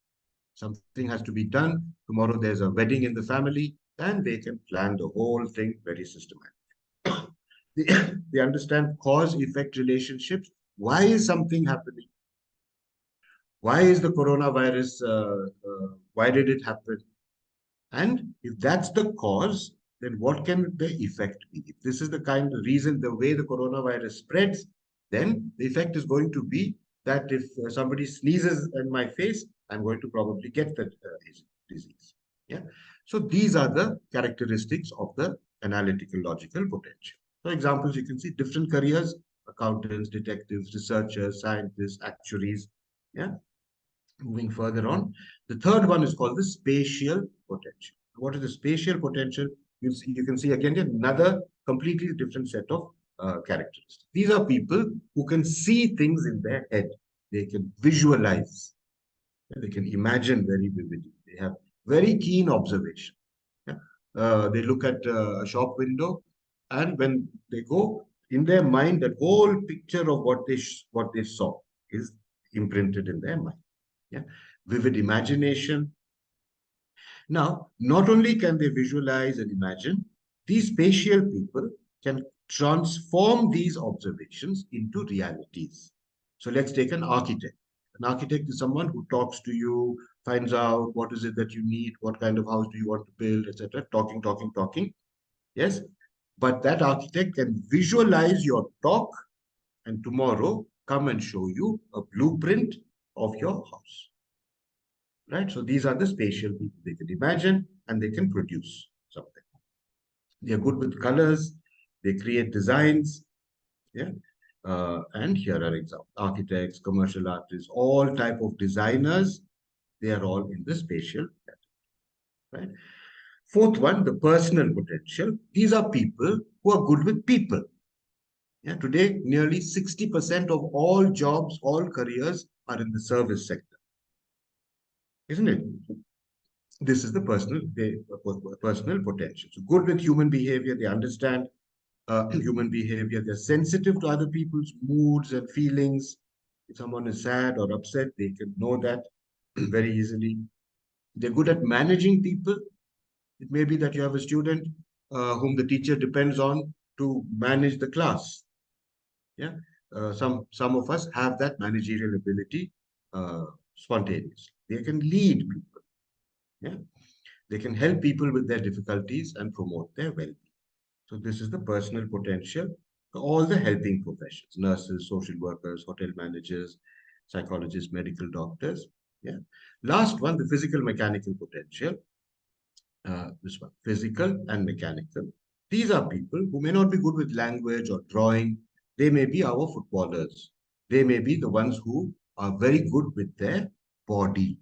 Something has to be done. Tomorrow there's a wedding in the family and they can plan the whole thing very systematically. They understand cause-effect relationships. Why is something happening? Why is the coronavirus, why did it happen? And if that's the cause, then what can the effect be? If this is the kind of reason, the way the coronavirus spreads, then the effect is going to be that if somebody sneezes in my face, I'm going to probably get that disease. Yeah. So these are the characteristics of the analytical logical potential. So examples, you can see different careers: accountants, detectives, researchers, scientists, actuaries. Yeah. Moving further on, the third one is called the spatial potential. What is the spatial potential? You can see again another completely different set of characteristics. These are people who can see things in their head. They can visualize. They can imagine very vividly. They have very keen observation. Yeah? They look at a shop window, and when they go in their mind, that whole picture of what they saw is imprinted in their mind. Yeah, vivid imagination. Now, not only can they visualize and imagine, these spatial people can transform these observations into realities. So let's take an architect. An architect is someone who talks to you, finds out what is it that you need, what kind of house do you want to build, etc. Talking. Yes, but that architect can visualize your talk and tomorrow come and show you a blueprint of your house. Right? So these are the spatial people. They can imagine and they can produce something. They are good with colors. They create designs. Yeah. And here are examples: architects, commercial artists, all type of designers. They are all in the spatial category. Right? Fourth one, the personal potential. These are people who are good with people. Yeah. Today, nearly 60% of all jobs, all careers are in the service sector. Isn't it? This is the personal potential. So good with human behavior. They understand human behavior. They're sensitive to other people's moods and feelings. If someone is sad or upset, they can know that very easily. They're good at managing people. It may be that you have a student whom the teacher depends on to manage the class. Yeah, some of us have that managerial ability spontaneously. They can lead people. Yeah. They can help people with their difficulties and promote their well-being. So this is the personal potential for all the helping professions: nurses, social workers, hotel managers, psychologists, medical doctors. Yeah. Last one, the physical mechanical potential. This one, physical and mechanical. These are people who may not be good with language or drawing. They may be our footballers. They may be the ones who are very good with their body.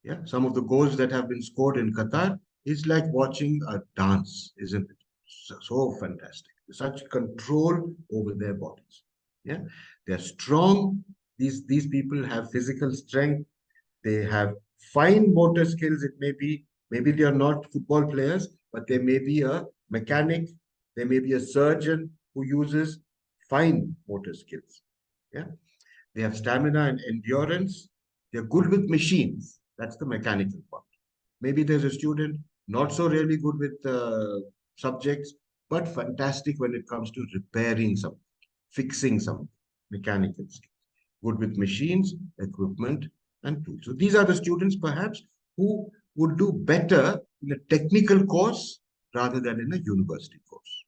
Yeah, some of the goals that have been scored in Qatar is like watching a dance, isn't it? So fantastic. Such control over their bodies. Yeah, they're strong. These people have physical strength. They have fine motor skills. It may be, maybe they are not football players, but they may be a mechanic. They may be a surgeon who uses fine motor skills. Yeah, they have stamina and endurance. They're good with machines. That's the mechanical part. Maybe there's a student not so really good with subjects, but fantastic when it comes to repairing something, fixing something, mechanical skills. Good with machines, equipment, and tools. So these are the students perhaps who would do better in a technical course rather than in a university course.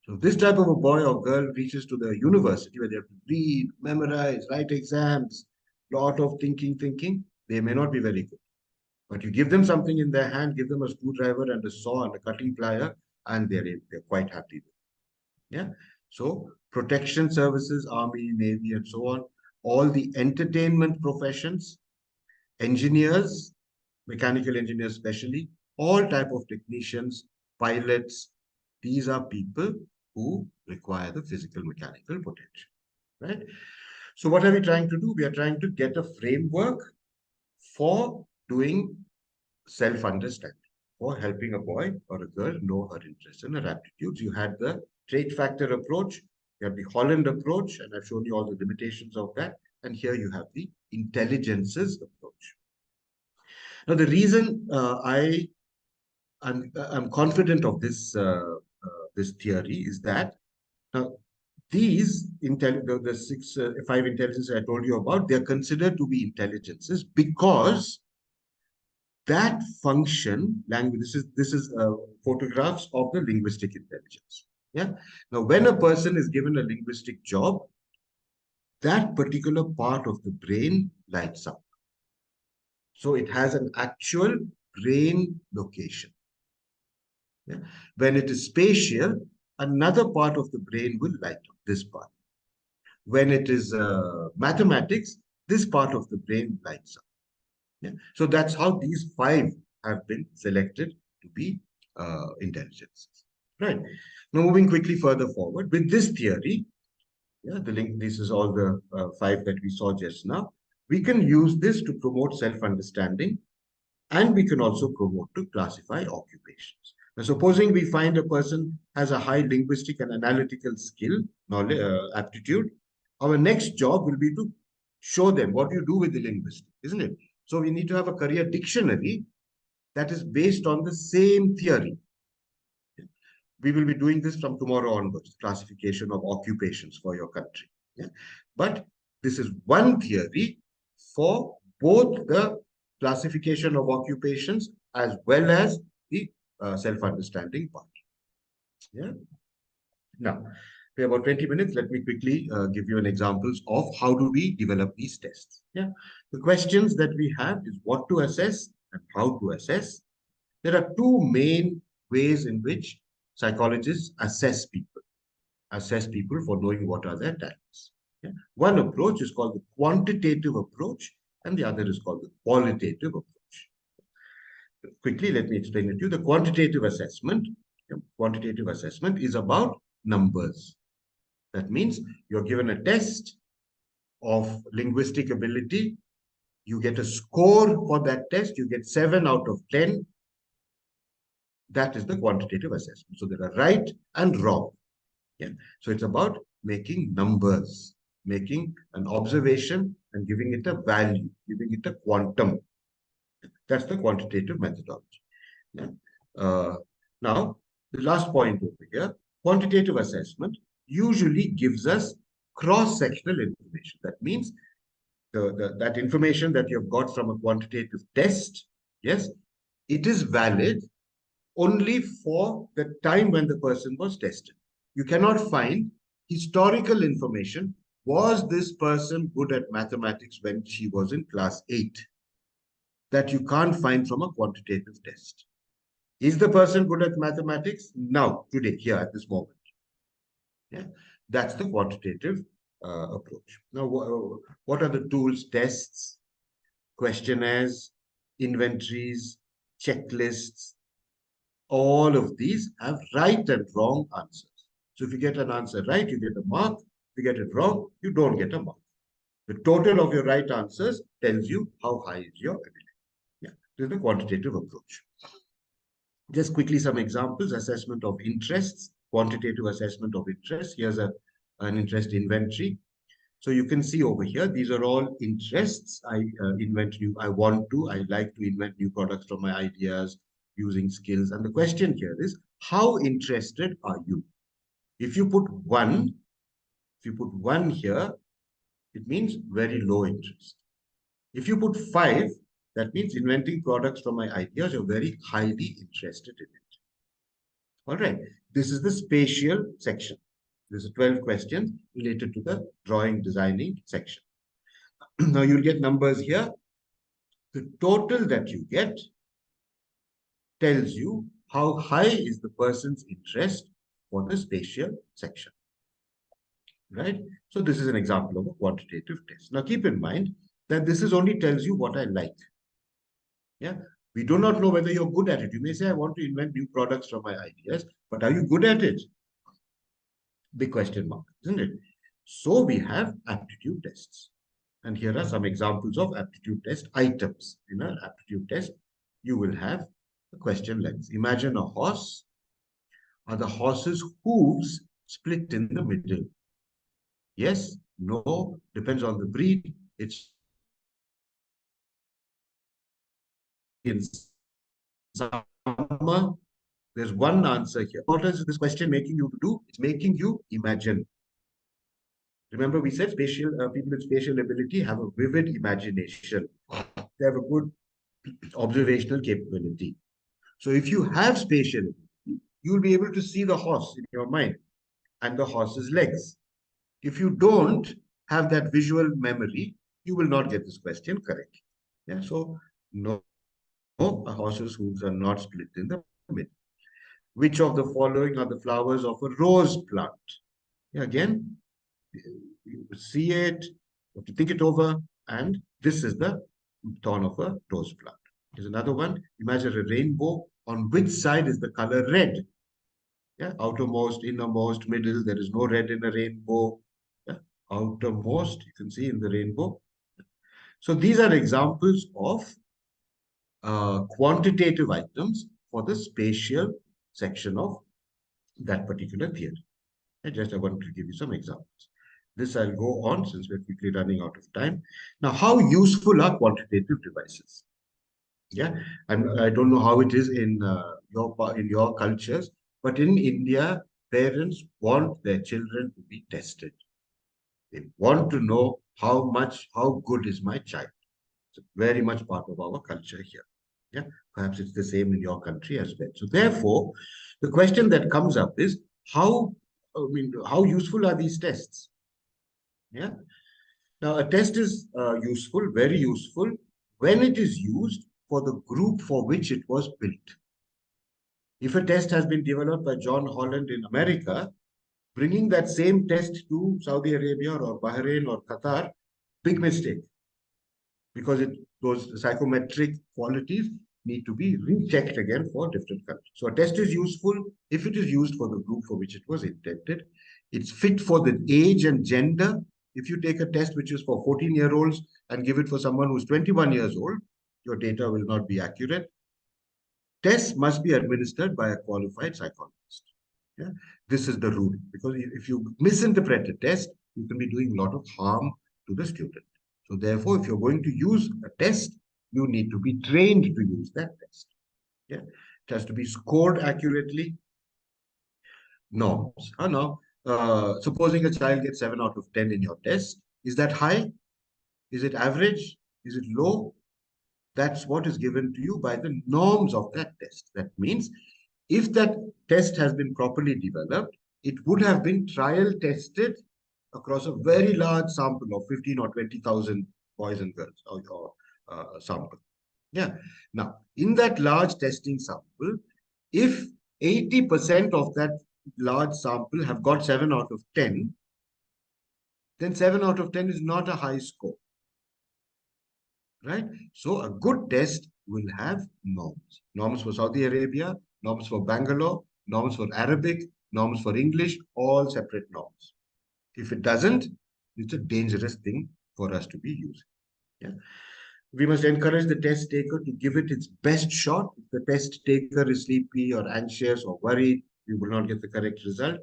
So this type of a boy or girl reaches to the university where they have to read, memorize, write exams, lot of thinking, they may not be very good. But you give them something in their hand, give them a screwdriver and a saw and a cutting plier, and they're quite happy with it. Yeah. So protection services, army, navy, and so on, all the entertainment professions, engineers, mechanical engineers especially, all type of technicians, pilots, these are people who require the physical mechanical potential, right? So what are we trying to do? We are trying to get a framework for doing self-understanding, for helping a boy or a girl know her interests and her aptitudes. You had the trait factor approach, you have the Holland approach, and I've shown you all the limitations of that. And here you have the intelligences approach. Now, the reason I'm confident of this this theory is that now these the five intelligences I told you about, they're considered to be intelligences because that function language. This is photographs of the linguistic intelligence. Yeah. Now, when a person is given a linguistic job, that particular part of the brain lights up. So it has an actual brain location. Yeah. When it is spatial, another part of the brain will light up, this part. When it is mathematics, this part of the brain lights up. Yeah. So that's how these five have been selected to be intelligences. Right. Now, moving quickly further forward, with this theory, yeah, the link, this is all the five that we saw just now. We can use this to promote self-understanding, and we can also promote to classify occupations. Now, supposing we find a person has a high linguistic and analytical skill, knowledge, aptitude, our next job will be to show them what you do with the linguistic, isn't it? So we need to have a career dictionary that is based on the same theory. We will be doing this from tomorrow onwards, classification of occupations for your country. Yeah? But this is one theory for both the classification of occupations as well as the self-understanding part. Yeah. Now, we have about 20 minutes. Let me quickly give you an examples of how do we develop these tests. Yeah. The questions that we have is what to assess and how to assess. There are two main ways in which psychologists assess people for knowing what are their talents. Yeah. One approach is called the quantitative approach, and the other is called the qualitative approach. Quickly, let me explain it to you. The quantitative assessment is about numbers. That means you're given a test of linguistic ability. You get a score for that test. You get 7 out of 10. That is the quantitative assessment. So there are right and wrong. Yeah. So it's about making numbers, making an observation and giving it a value, giving it a quantum. That's the quantitative methodology. Yeah. Now, the last point over here, quantitative assessment usually gives us cross-sectional information. That means that information that you've got from a quantitative test, yes, it is valid only for the time when the person was tested. You cannot find historical information. Was this person good at mathematics when she was in class 8? That you can't find from a quantitative test. Is the person good at mathematics now, today, here at this moment? Yeah, that's the quantitative approach. Now, what are the tools? Tests, questionnaires, inventories, checklists. All of these have right and wrong answers. So if you get an answer right, you get a mark. If you get it wrong, you don't get a mark. The total of your right answers tells you how high is your ability. Yeah, this is the quantitative approach. Just quickly, some examples: assessment of interests, quantitative assessment of interests. Here's an interest inventory. So you can see over here, these are all interests. I like to invent new products from my ideas using skills. And the question here is, how interested are you? If you put one here, it means very low interest. If you put 5, that means inventing products from my ideas, you're very highly interested in it. All right. This is the spatial section. There's 12 questions related to the drawing designing section. Now you'll get numbers here. The total that you get tells you how high is the person's interest for the spatial section. Right? So this is an example of a quantitative test. Now keep in mind that this only tells you what I like. Yeah. We do not know whether you're good at it. You may say, I want to invent new products from my ideas, but are you good at it? Big question mark, isn't it? So we have aptitude tests. And here are some examples of aptitude test items. In an aptitude test, you will have the question length. Imagine a horse. Are the horse's hooves split in the middle? Yes, no, depends on the breed. It's in summer. There's one answer here. What is this question making you do? It's making you imagine. Remember, we said people with spatial ability have a vivid imagination. They have a good observational capability. So if you have spatial ability, you'll be able to see the horse in your mind and the horse's legs. If you don't have that visual memory, you will not get this question correct. Yeah, so no, a horse's hooves are not split in the middle. Which of the following are the flowers of a rose plant? Yeah, again, you see it, you have to think it over, and this is the thorn of a rose plant. Here's another one. Imagine a rainbow. On which side is the color red? Yeah, outermost, innermost, middle. There is no red in a rainbow. Yeah, outermost, you can see in the rainbow. So these are examples of quantitative items for the spatial section of that particular theory. I want to give you some examples. This I'll go on since we're quickly running out of time. Now, how useful are quantitative devices? Yeah, and I don't know how it is in your cultures, but in India, parents want their children to be tested. They want to know how good is my child. It's very much part of our culture here. Yeah, perhaps it's the same in your country as well. So therefore, the question that comes up is how useful are these tests? Yeah. Now, a test is useful, very useful, when it is used for the group for which it was built. If a test has been developed by John Holland in America, bringing that same test to Saudi Arabia or Bahrain or Qatar, big mistake. Because those psychometric qualities need to be rechecked again for different countries. So a test is useful if it is used for the group for which it was intended. It's fit for the age and gender. If you take a test which is for 14-year-olds and give it for someone who's 21 years old, your data will not be accurate. Tests must be administered by a qualified psychologist. Yeah? This is the rule. Because if you misinterpret a test, you can be doing a lot of harm to the student. So therefore, if you're going to use a test, you need to be trained to use that test. Yeah? It has to be scored accurately. Norms. Now, supposing a child gets 7 out of 10 in your test, is that high? Is it average? Is it low? That's what is given to you by the norms of that test. That means if that test has been properly developed, it would have been trial tested across a very large sample of 15 or 20,000 boys and girls or sample. Yeah. Now, in that large testing sample, if 80% of that large sample have got 7 out of 10, then 7 out of 10 is not a high score. Right? So a good test will have norms. Norms for Saudi Arabia, norms for Bangalore, norms for Arabic, norms for English, all separate norms. If it doesn't, it's a dangerous thing for us to be using. Yeah. We must encourage the test taker to give it its best shot. If the test taker is sleepy or anxious or worried, we will not get the correct result.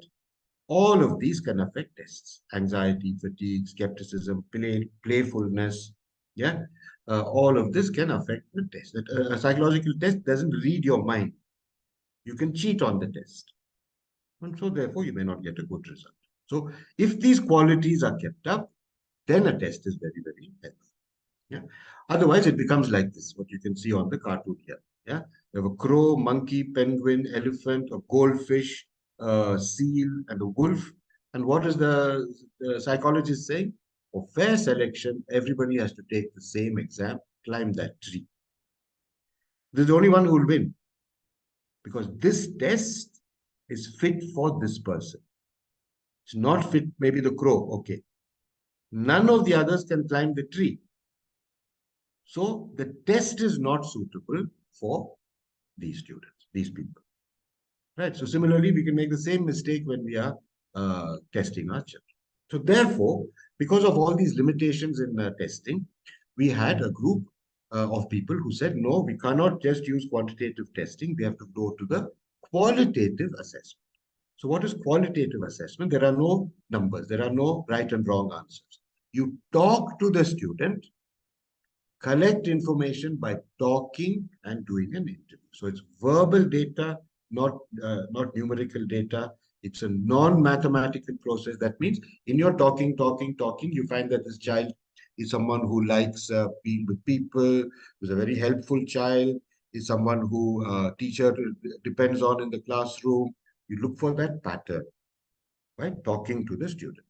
All of these can affect tests. Anxiety, fatigue, skepticism, playfulness. Yeah. All of this can affect the test. A psychological test doesn't read your mind. You can cheat on the test. And so therefore, you may not get a good result. So if these qualities are kept up, then a test is very, very helpful. Yeah. Otherwise, it becomes like this, what you can see on the cartoon here. Yeah. You have a crow, monkey, penguin, elephant, a goldfish, a seal, and a wolf. And what is the psychologist saying? For fair selection, everybody has to take the same exam, climb that tree. There's the only one who will win. Because this test is fit for this person. It's not fit, maybe the crow, okay. None of the others can climb the tree. So the test is not suitable for these students, these people. Right? So similarly, we can make the same mistake when we are testing our children. So therefore, because of all these limitations in testing, we had a group of people who said, no, we cannot just use quantitative testing. We have to go to the qualitative assessment. So what is qualitative assessment? There are no numbers. There are no right and wrong answers. You talk to the student, collect information by talking and doing an interview. So it's verbal data, not numerical data. It's a non-mathematical process. That means in your talking, you find that this child is someone who likes being with people, who's a very helpful child, is someone who teacher depends on in the classroom. You look for that pattern, right? Talking to the student.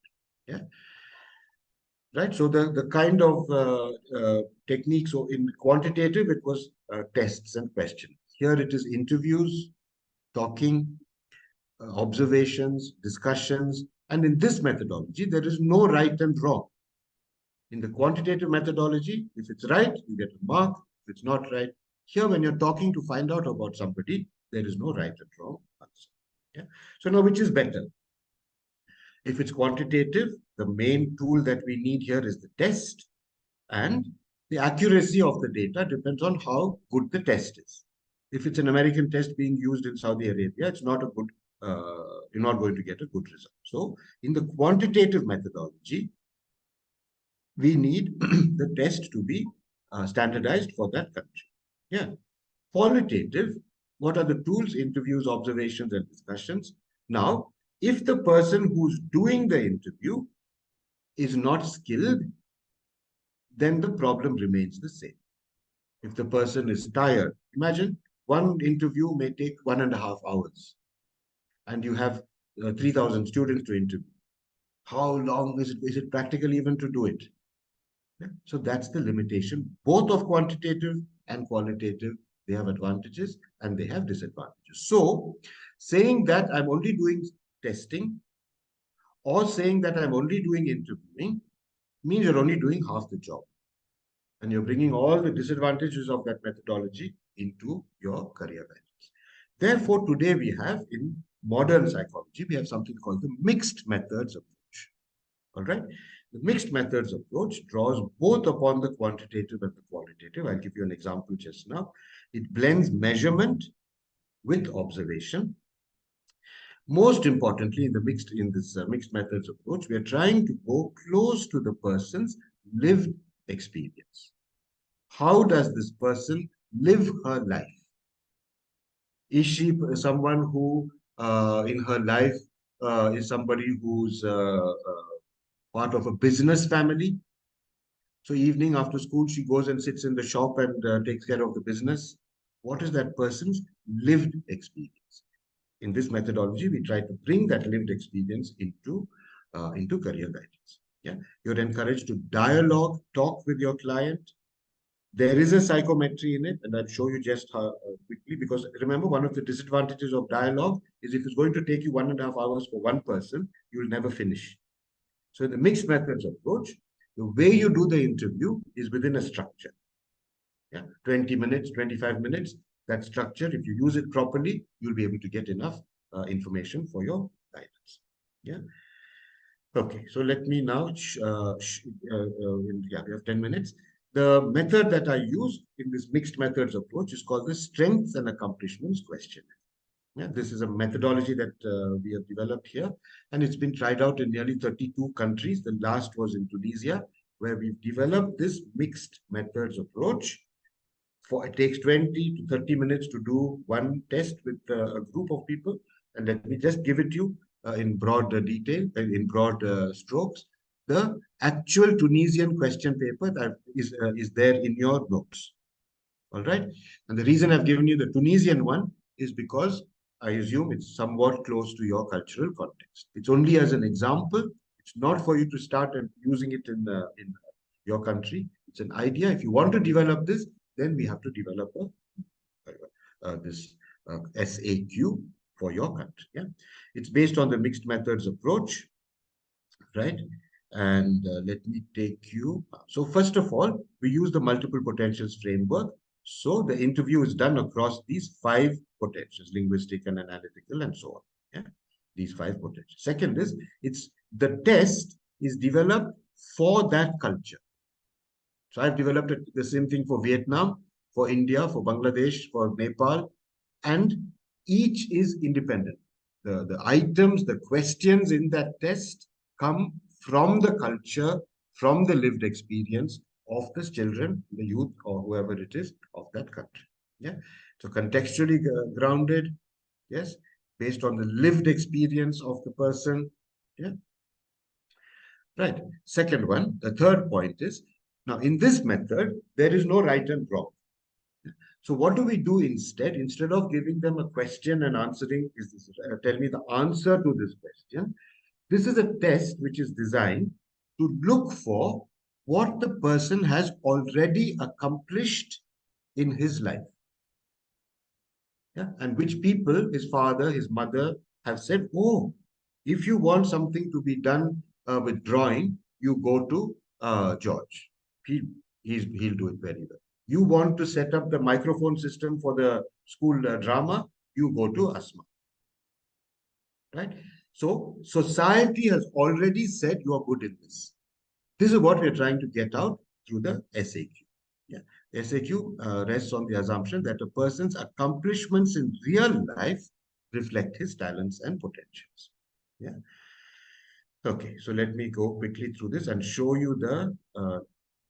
Yeah. Right. So the kind of techniques, so in quantitative, it was tests and questions. Here it is interviews, talking, observations, discussions. And in this methodology, there is no right and wrong. In the quantitative methodology, if it's right, you get a mark. If it's not right, here when you're talking to find out about somebody, there is no right and wrong answer. Yeah. So now which is better? If it's quantitative, the main tool that we need here is the test, and the accuracy of the data depends on how good the test is. If it's an American test being used in Saudi Arabia, it's not a good, you're not going to get a good result. So in the quantitative methodology, we need the test to be standardized for that country. Yeah. Qualitative, what are the tools? Interviews, observations, and discussions. Now, if the person who's doing the interview is not skilled, then the problem remains the same. If the person is tired, imagine one interview may take 1.5 hours and you have 3,000 students to interview. How long is it? Is it practical even to do it? Yeah. So that's the limitation, both of quantitative and qualitative. They have advantages and they have disadvantages. So saying that I'm only doing testing or saying that I'm only doing interviewing means you're only doing half the job. And you're bringing all the disadvantages of that methodology into your career guidance. Therefore, today we have in modern psychology, we have something called the mixed methods approach. All right. The mixed methods approach draws both upon the quantitative and the qualitative. I'll give you an example just now. It blends measurement with observation. Most importantly, in this mixed methods approach, we are trying to go close to the person's lived experience. How does this person live her life? Is she someone who in her life is somebody who's part of a business family? So evening after school, she goes and sits in the shop and takes care of the business. What is that person's lived experience? In this methodology, we try to bring that lived experience into career guidance. Yeah, you're encouraged to dialogue, talk with your client. There is a psychometry in it, and I'll show you just quickly, because remember, one of the disadvantages of dialogue is if it's going to take you 1.5 hours for one person, you will never finish. So in the mixed methods approach, the way you do the interview is within a structure. Yeah, 20 minutes, 25 minutes, that structure, if you use it properly, you'll be able to get enough information for your guidance. Yeah. Okay, so let me now, we have 10 minutes. The method that I use in this mixed methods approach is called the Strengths and Accomplishments Questionnaire. Yeah, this is a methodology that we have developed here, and it's been tried out in nearly 32 countries. The last was in Tunisia, where we've developed this mixed methods approach. It takes 20 to 30 minutes to do one test with a group of people. And let me just give it to you in broad detail, in broad strokes. The actual Tunisian question paper that is there in your notes. All right. And the reason I've given you the Tunisian one is because I assume it's somewhat close to your cultural context. It's only as an example. It's not for you to start using it in your country. It's an idea. If you want to develop this, then we have to develop this SAQ for your country. Yeah, it's based on the mixed methods approach, right? And let me take you. So first of all, we use the multiple potentials framework. So the interview is done across these 5 potentials: linguistic and analytical, and so on. Yeah, these 5 potentials. Second is the test is developed for that culture. So I've developed the same thing for Vietnam, for India, for Bangladesh, for Nepal, and each is independent. The items, the questions in that test come from the culture, from the lived experience of the children, the youth, or whoever it is of that country. Yeah. So contextually grounded, yes, based on the lived experience of the person. Yeah. Right. Second one, the third point is, now in this method, there is no right and wrong. So what do we do instead? Instead of giving them a question and answering, tell me the answer to this question. This is a test which is designed to look for what the person has already accomplished in his life. Yeah? And which people, his father, his mother, have said, oh, if you want something to be done with drawing, you go to George. He'll do it very well. You want to set up the microphone system for the school drama, you go to Asma. Right? So society has already said you are good in this. This is what we're trying to get out through the SAQ. Yeah. The SAQ rests on the assumption that a person's accomplishments in real life reflect his talents and potentials. Yeah. Okay, so let me go quickly through this and show you the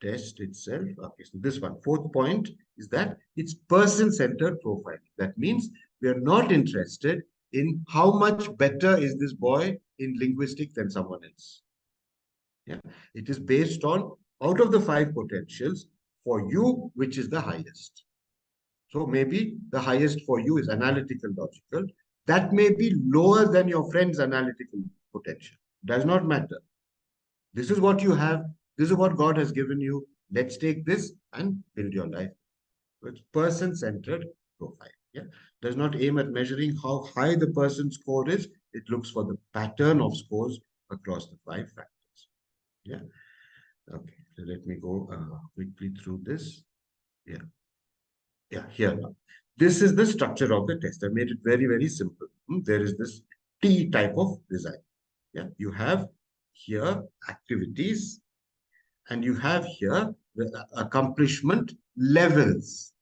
test itself. Okay, so this one, 4th point is that it's person-centered profiling. That means we are not interested in how much better is this boy in linguistics than someone else. Yeah, it is based on, out of the 5 potentials, for you, which is the highest. So maybe the highest for you is analytical logical. That may be lower than your friend's analytical potential. Does not matter. This is what you have. This is what God has given you. Let's take this and build your life. So it's person-centered profile. Yeah, does not aim at measuring how high the person's score is. It looks for the pattern of scores across the 5 factors. Yeah. Okay. So let me go quickly through this. Yeah. Yeah. Here now. This is the structure of the test. I made it very, very simple. There is this T type of design. Yeah. You have here activities, and you have here the accomplishment levels.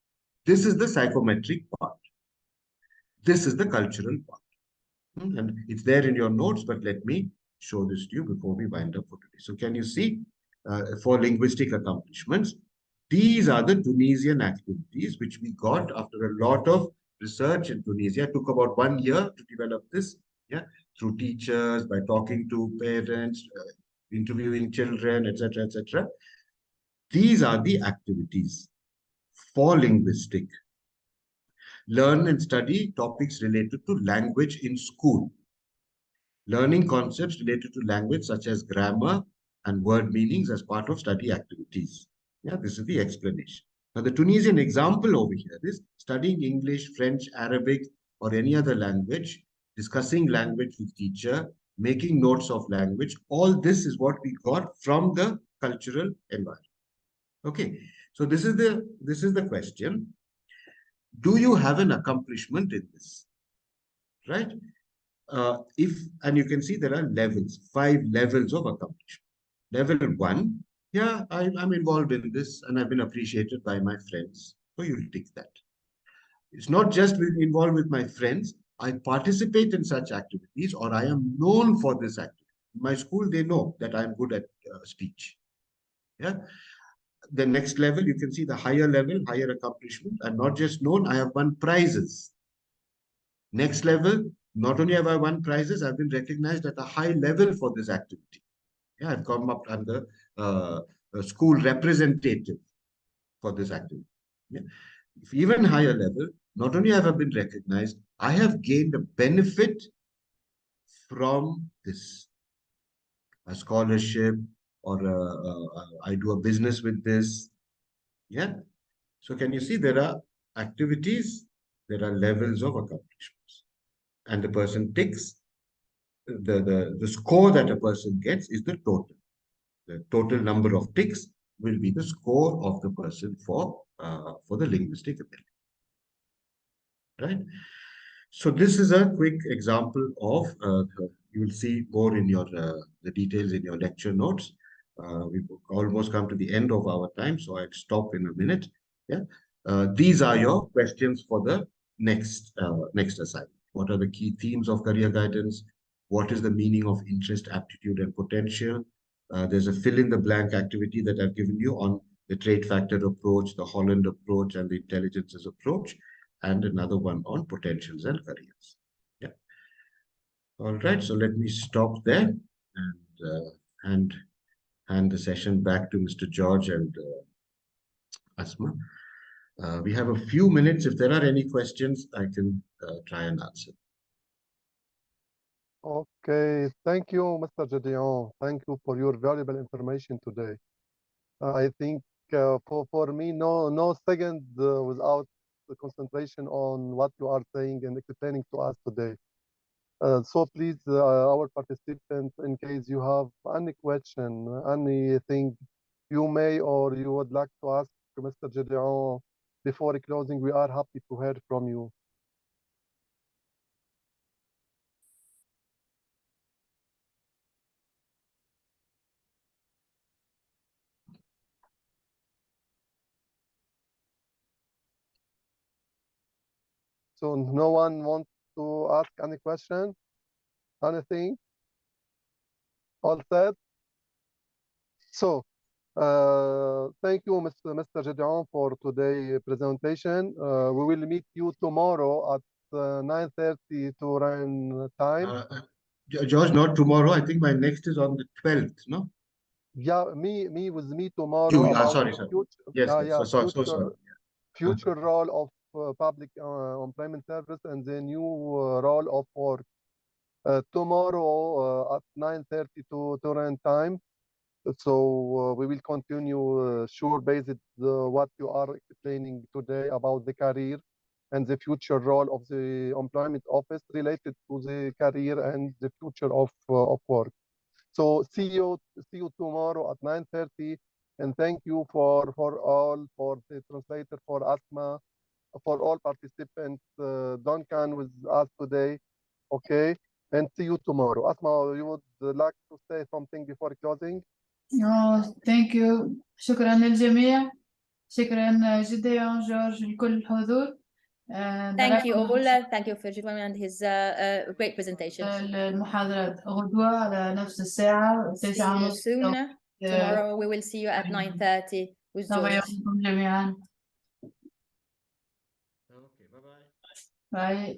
This is the psychometric part. This is the cultural part. And it's there in your notes, but let me show this to you before we wind up for today. So can you see for linguistic accomplishments, these are the Tunisian activities which we got after a lot of research in Tunisia. It took about 1 year to develop this, yeah, through teachers, by talking to parents, interviewing children, etc., etc. These are the activities for linguistic. Learn and study topics related to language in school. Learning concepts related to language such as grammar and word meanings as part of study activities. Yeah, this is the explanation. Now, the Tunisian example over here is studying English, French, Arabic, or any other language, discussing language with teacher, making notes of language. All this is what we got from the cultural environment. Okay, so this is the question. Do you have an accomplishment in this? Right? And you can see there are levels, 5 levels of accomplishment. Level 1, yeah, I'm involved in this and I've been appreciated by my friends. So you'll tick that. It's not just involved with my friends. I participate in such activities, or I am known for this activity. In my school, they know that I'm good at speech. Yeah. The next level, you can see the higher level, higher accomplishment. I'm not just known, I have won prizes. Next level, not only have I won prizes, I've been recognized at a high level for this activity. Yeah, I've come up under a school representative for this activity. Yeah. Even higher level, not only have I been recognized, I have gained a benefit from this. A scholarship, or I do a business with this. Yeah. So can you see there are activities, there are levels of accomplishments. And the person ticks, the score that a person gets is the total. The total number of ticks will be the score of the person for the linguistic ability. Right? So this is a quick example of, you will see more in your the details in your lecture notes. We've almost come to the end of our time, so I'll stop in a minute. Yeah, these are your questions for the next assignment. What are the key themes of career guidance? What is the meaning of interest, aptitude, and potential? There's a fill-in-the-blank activity that I've given you on the trait factor approach, the Holland approach, and the intelligences approach, and another one on potentials and careers. Yeah. All right. So let me stop there and hand the session back to Mr. George and Asma. We have a few minutes. If there are any questions, I can try and answer. Okay, thank you, Mr. Gedeon. Thank you for your valuable information today. I think for me, no second without the concentration on what you are saying and explaining to us today. So please, our participants, in case you have any question, anything you may or you would like to ask Mr. Gedeon before closing, we are happy to hear from you. So no one wants to ask any question? Anything? All set? So, thank you, Mr. Gedeon, for today's presentation. We will meet you tomorrow at 9:30 to run time. George, not tomorrow. I think my next is on the 12th, no? Yeah, with me tomorrow. You, about sorry. Future, Yes, yeah, so sorry. Future role of public employment service and the new role of work. Tomorrow at 9:30 to run time. So we will continue sure based what you are explaining today about the career and the future role of the employment office related to the career and the future of work. So see you tomorrow at 9:30, and thank you for the translator, for Asma, for all participants. Duncan with us today, okay, and see you tomorrow. Asma, you would like to say something before closing? Thank you. شكرا للجميع. شكرا جدا جورج لكل الحضور. Thank you all. Thank you for Jidwan and his great presentation. المحاضرة غدوة على نفس الساعة. See you soon. Tomorrow we will see you at 9:30 with George. جميعا. Okay, bye-bye. Bye.